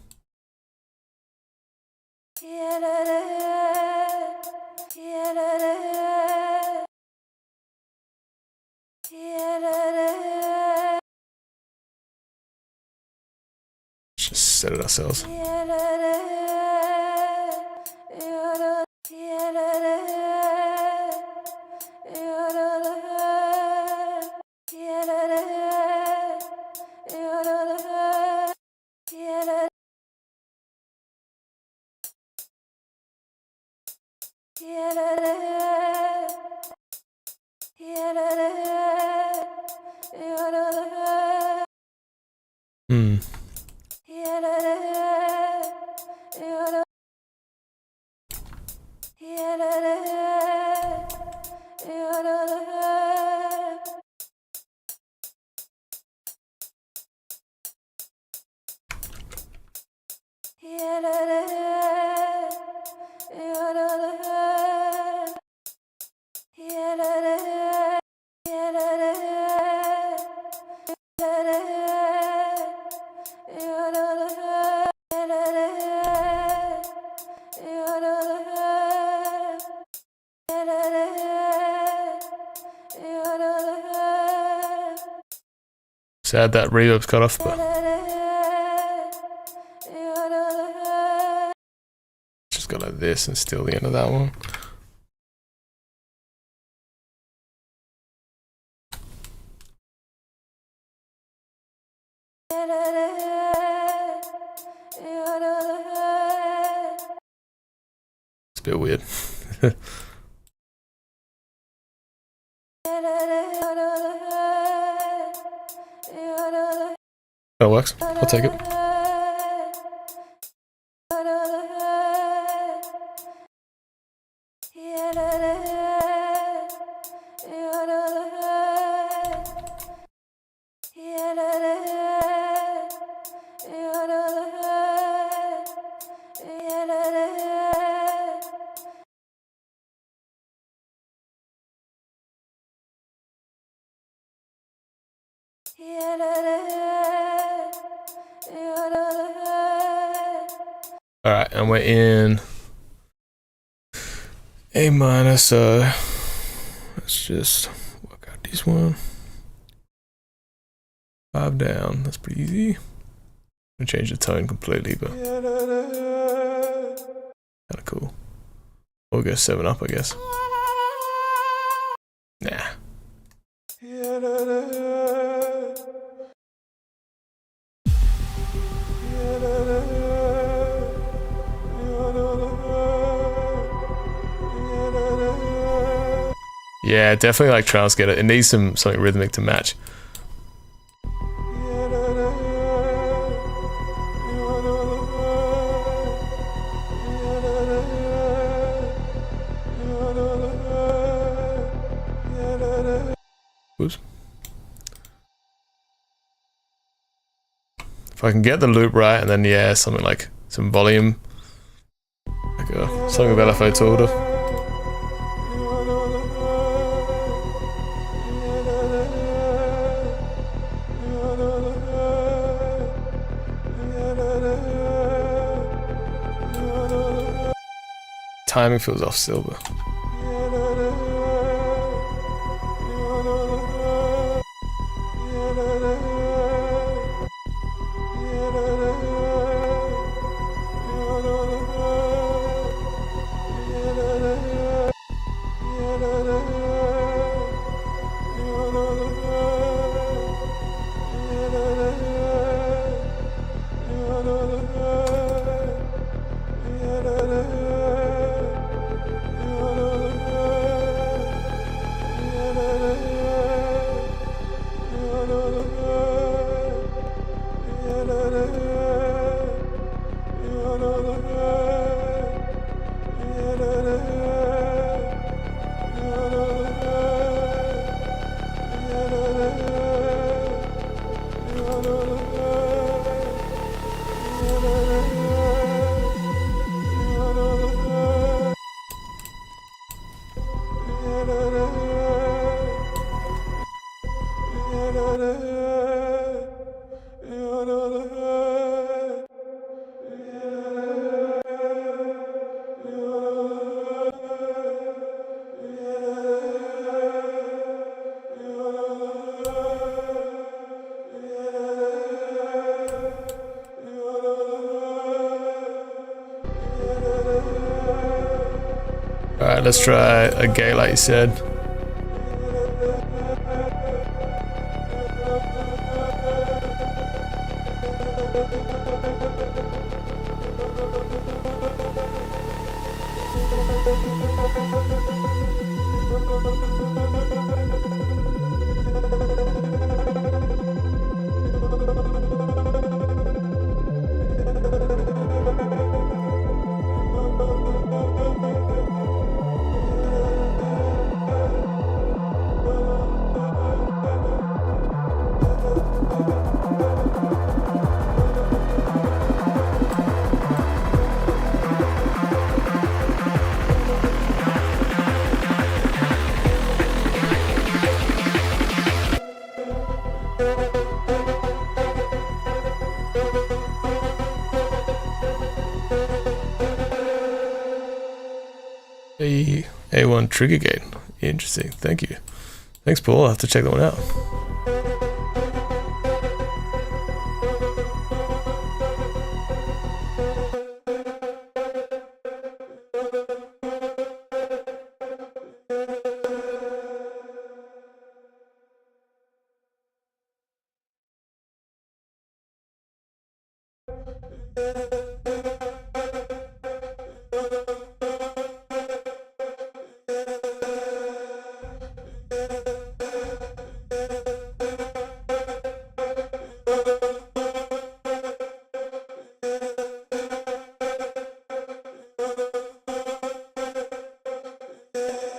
let's just set it ourselves. Hmm. Sad that reverb's cut off, but just go like this and still the end of that one. It's a bit weird. That works. I'll take it. Alright, and we're in A minor, so let's just work out this one. 5 down, that's pretty easy. I'm gonna change the tone completely, but kinda cool. We'll go 7 up, I guess. Nah. Yeah, definitely like trance get it. It needs something rhythmic to match. Oops. If I can get the loop right, and then yeah, something like some volume, like a song of LFO Torda. Timing feels off still, but Alright, let's try a gate like you said. A1 trigger gate. Interesting. Thank you. Thanks, Paul. I'll have to check that one out.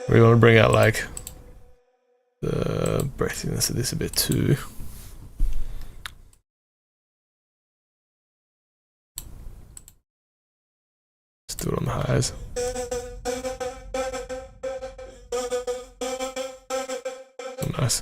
We want to bring out like the breathiness of this a bit too. Let's do it on the highs. Oh, nice.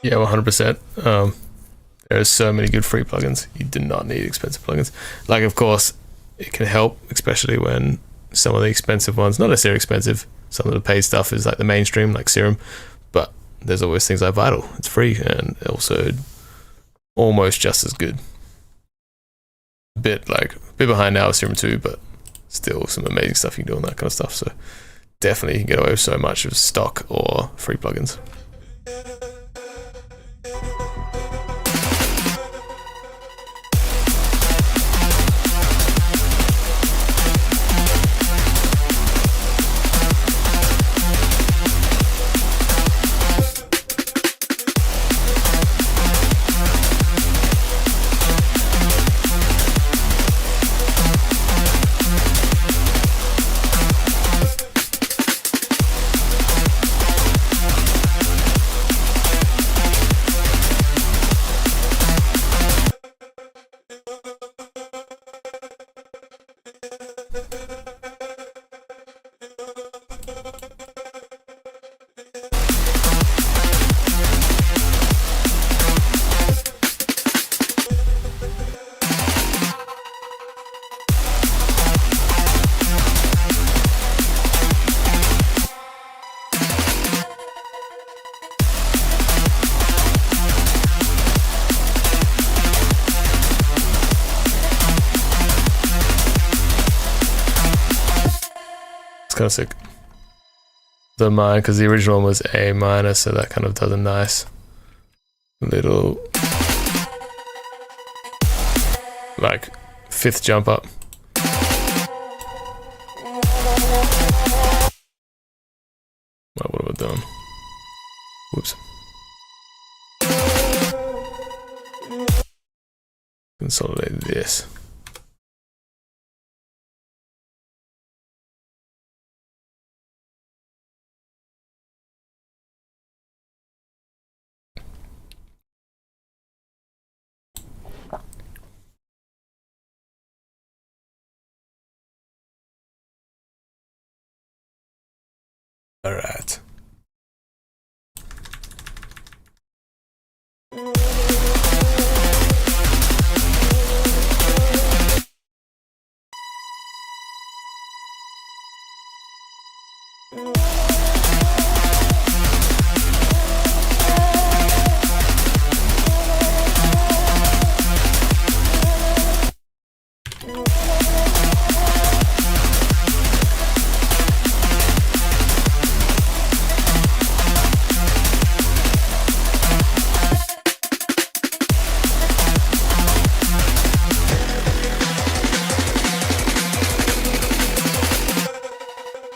Yeah, 100%. There are so many good free plugins. You do not need expensive plugins. Like, of course, it can help, especially when some of the expensive ones, not necessarily expensive, some of the paid stuff is like the mainstream, like Serum, but there's always things like Vital. It's free and also almost just as good. A bit behind now with Serum 2, but still some amazing stuff you can do on that kind of stuff. So definitely you can get away with so much of stock or free plugins. kind of sick. The mine, because the original one was A minor, so that kind of does a nice little like fifth jump up. What have I done? Whoops. Consolidate this. All right.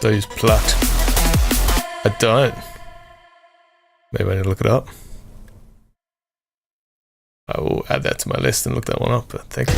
Do I use plucked? I don't. Maybe I need to look it up. I will add that to my list and look that one up, but thank you.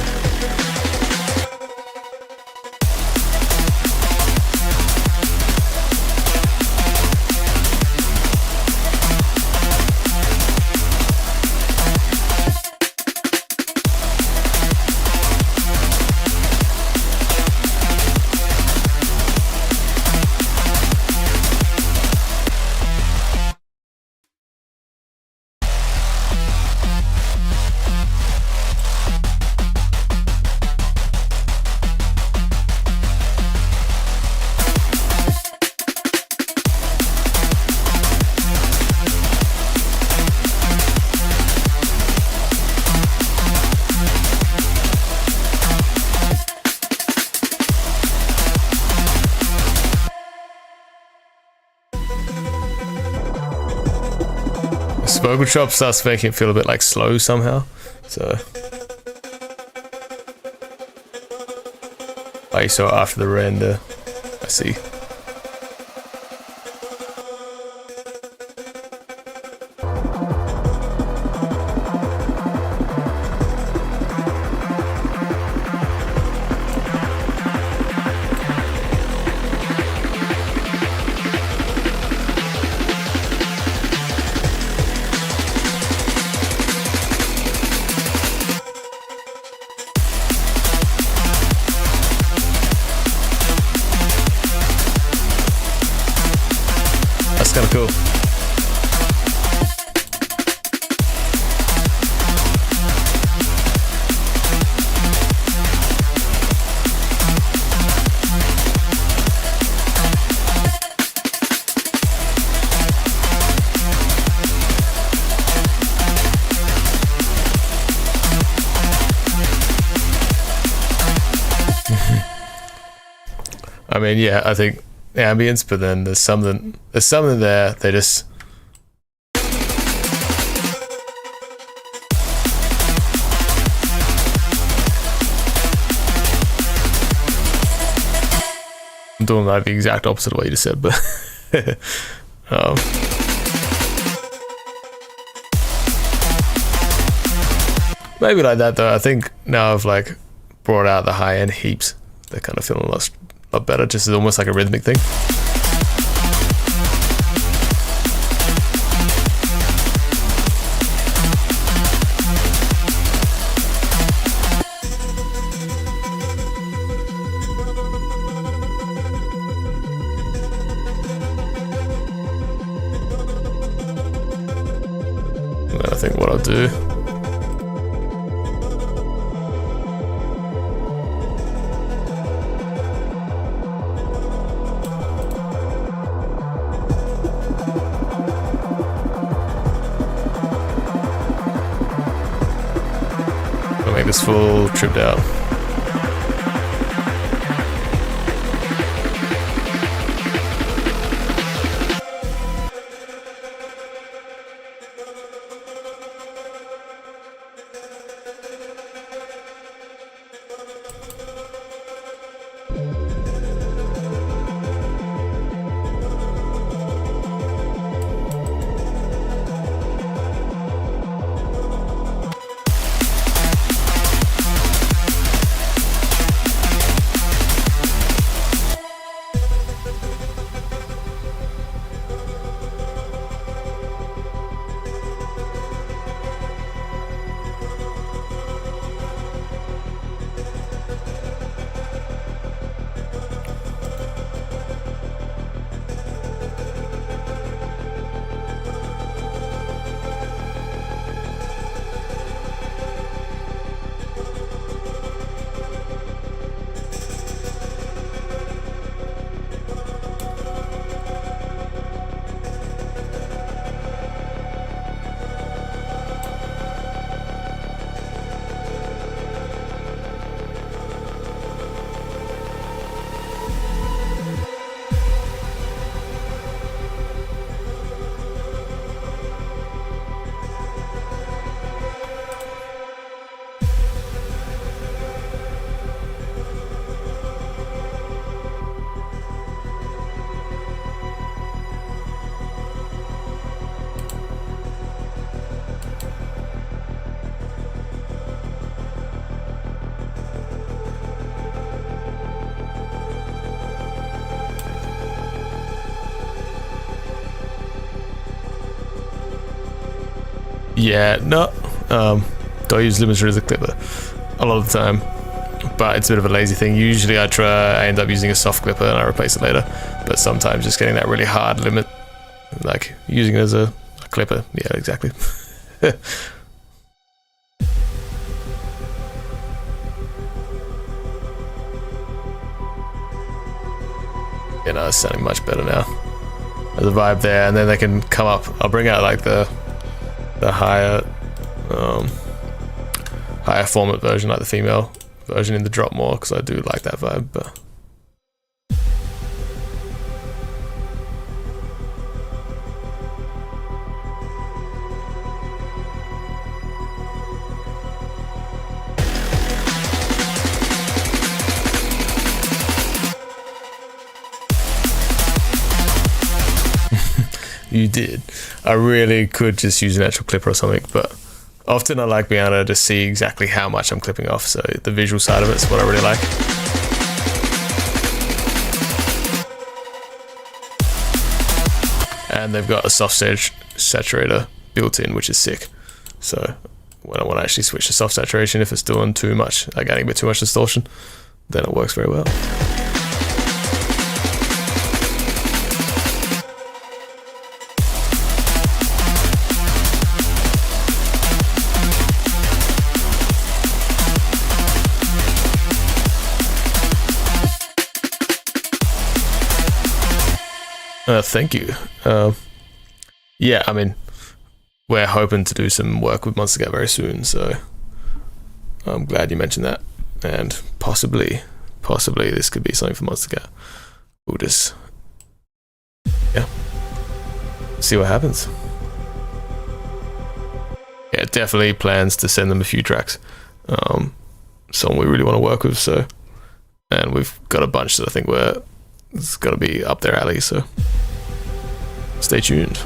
Vocal chop starts making it feel a bit like slow somehow, so I saw after the render. I see. Kind of cool. I mean, yeah, I think ambience, but then there's something there. They just I'm doing like the exact opposite of what you just said, but maybe like that though. I think now I've like brought out the high end heaps. They're kind of feeling a lot better, just as almost like a rhythmic thing. And I think what I'll do, make this full tripped out. Yeah, no. Do I use limiter as a clipper? A lot of the time, but it's a bit of a lazy thing. Usually I end up using a soft clipper and I replace it later, but sometimes just getting that really hard limit, like using it as a clipper. Yeah, exactly. You know, it's sounding much better now. There's a vibe there, and then they can come up. I'll bring out like the higher higher format version, like the female version in the drop more, because I do like that vibe. But you did. I really could just use an actual clipper or something, but often I like being able to see exactly how much I'm clipping off, so the visual side of it is what I really like. And they've got a soft saturator built in, which is sick. So when I want to actually switch to soft saturation, if it's doing too much, like adding a bit too much distortion, then it works very well. Thank you. Yeah, I mean, we're hoping to do some work with Monster Cat very soon, so I'm glad you mentioned that. And possibly this could be something for Monster Cat. We'll just, yeah, see what happens. Yeah, definitely plans to send them a few tracks. Someone we really want to work with, so, and we've got a bunch that I think it's got to be up their alley, so stay tuned.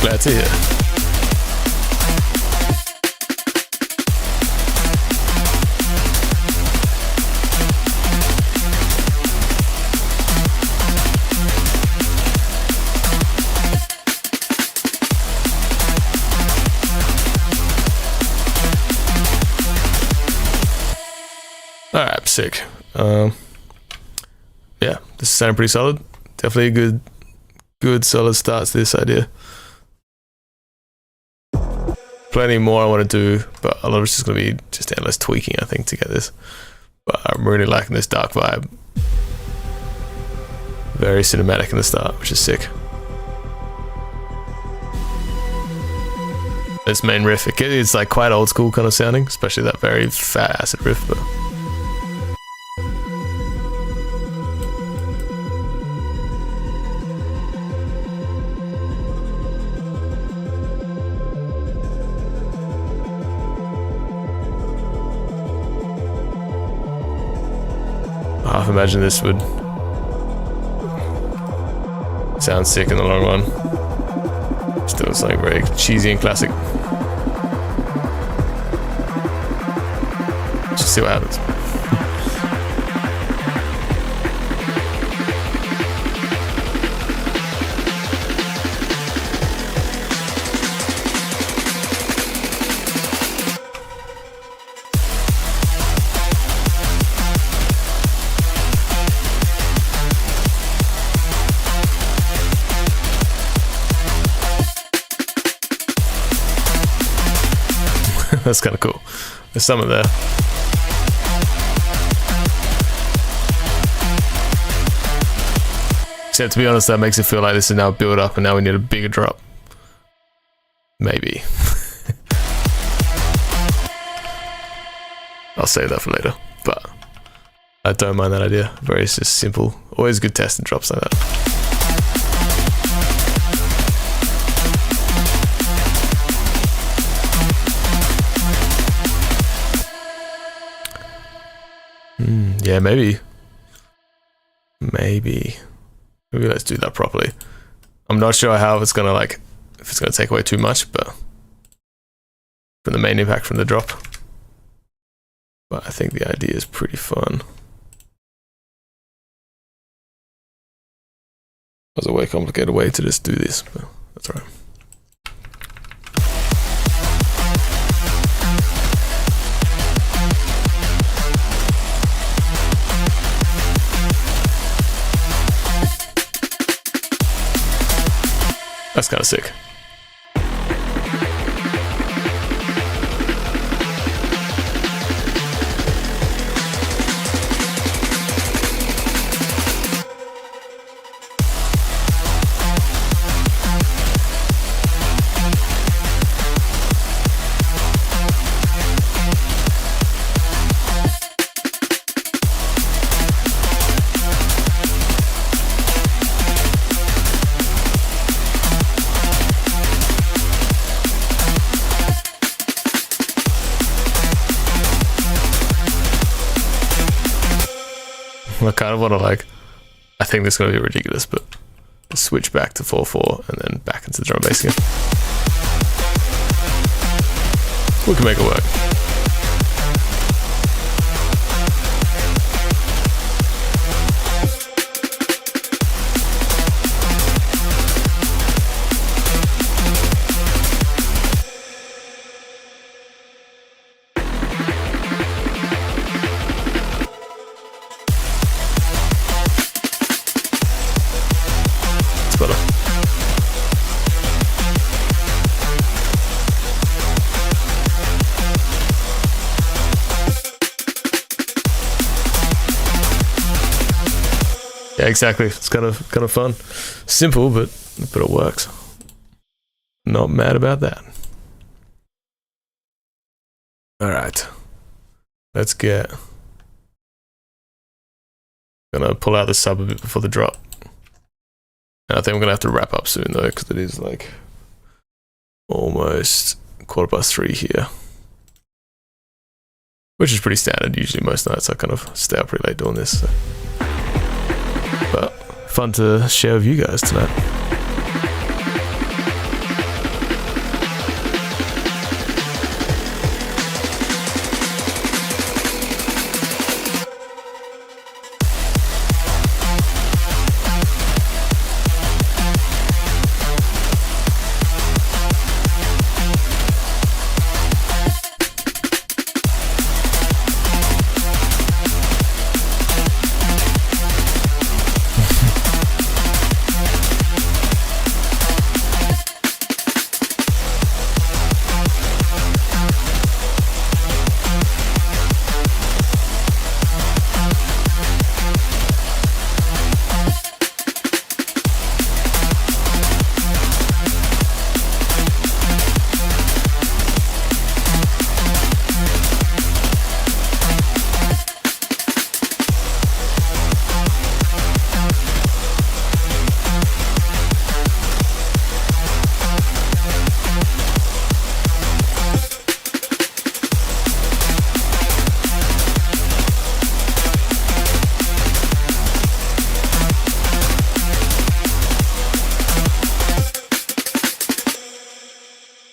Glad to hear. Alright, sick. Yeah, this is sounding pretty solid. Definitely a good solid start to this idea. Plenty more I want to do, but a lot of it's just going to be just endless tweaking, I think, to get this. But I'm really liking this dark vibe. Very cinematic in the start, which is sick. This main riff, it's like quite old school kind of sounding, especially that very fat acid riff, but I half imagine this would sound sick in the long run. Still something very cheesy and classic. Just see what happens. That's kind of cool. There's something there. Except, to be honest, that makes it feel like this is now built up and now we need a bigger drop. Maybe. I'll save that for later, but I don't mind that idea. Very just simple. Always good testing drops like that. Yeah, maybe let's do that properly. I'm not sure how it's gonna like, if it's gonna take away too much, but from the main impact from the drop. But I think the idea is pretty fun. There's a way complicated way to just do this, but that's all right. That's kind of sick. I kind of want to like, I think this is going to be ridiculous, but switch back to 4/4 and then back into the drum bass again. We can make it work. Yeah, exactly. It's kind of fun. Simple, but it works. Not mad about that. All right, let's get. Gonna pull out the sub a bit before the drop. And I think we're gonna have to wrap up soon though, because it is like almost 3:15 here, which is pretty standard. Usually, most nights I kind of stay up pretty late doing this. So. But fun to share with you guys tonight.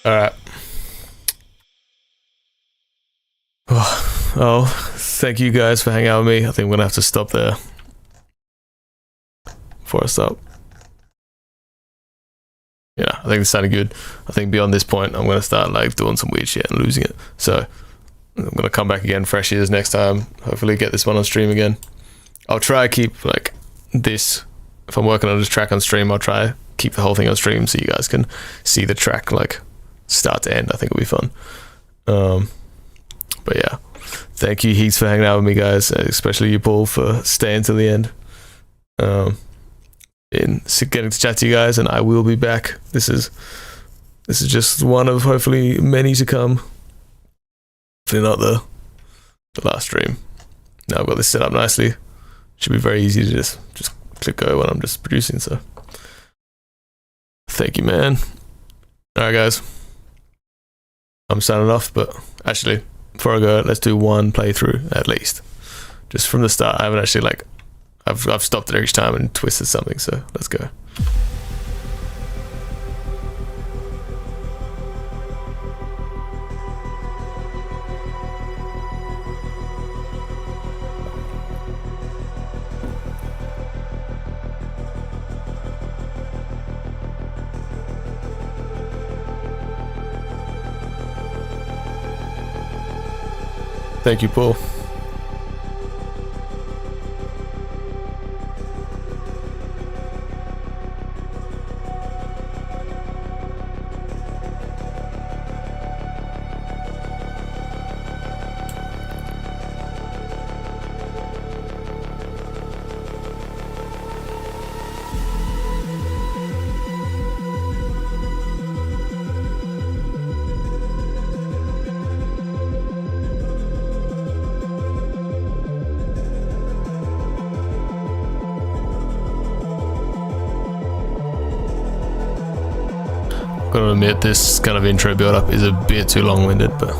All right. Oh, thank you guys for hanging out with me. I think I'm gonna have to stop there before I stop. Yeah, I think this sounded good. I think beyond this point, I'm gonna start like doing some weird shit and losing it. So I'm gonna come back again, fresh ears next time. Hopefully get this one on stream again. I'll try to keep like this. If I'm working on this track on stream, I'll try keep the whole thing on stream so you guys can see the track like start to end. I think it'll be fun. But yeah, thank you heaps for hanging out with me, guys, especially you, Paul, for staying till the end. In getting to chat to you guys, and I will be back. This is just one of hopefully many to come. Hopefully not the last stream. Now I've got this set up nicely. Should be very easy to just click go when I'm just producing. So thank you, man. All right, guys. I'm signing off, but actually, before I go, let's do one playthrough at least. just from the start. I haven't actually like, I've stopped it each time and twisted something. So let's go. Thank you, Paul. Gotta admit, this kind of intro build up is a bit too long-winded, but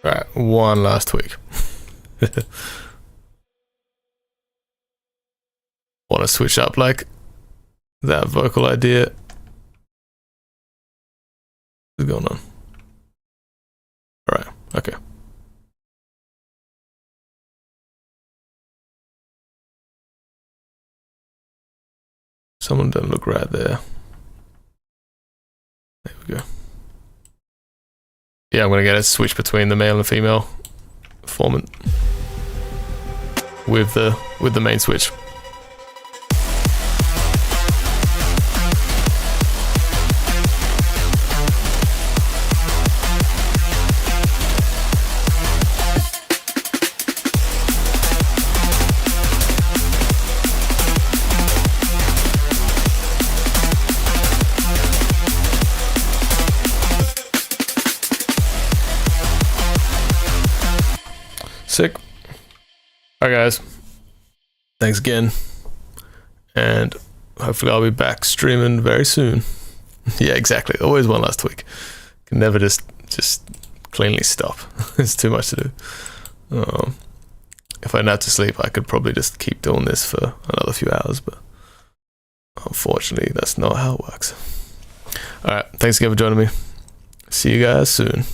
right, one last tweak. Want to switch up like that vocal idea? What's going on? All right, okay. Someone doesn't look right there. There we go. Yeah, I'm gonna get a switch between the male and female formant with the main switch. Sick. Alright guys, thanks again, and hopefully I'll be back streaming very soon. Yeah, exactly, always one last week. Can never just cleanly stop. It's too much to do. If I didn't have to sleep, I could probably just keep doing this for another few hours, but unfortunately that's not how it works. Alright, thanks again for joining me. See you guys soon.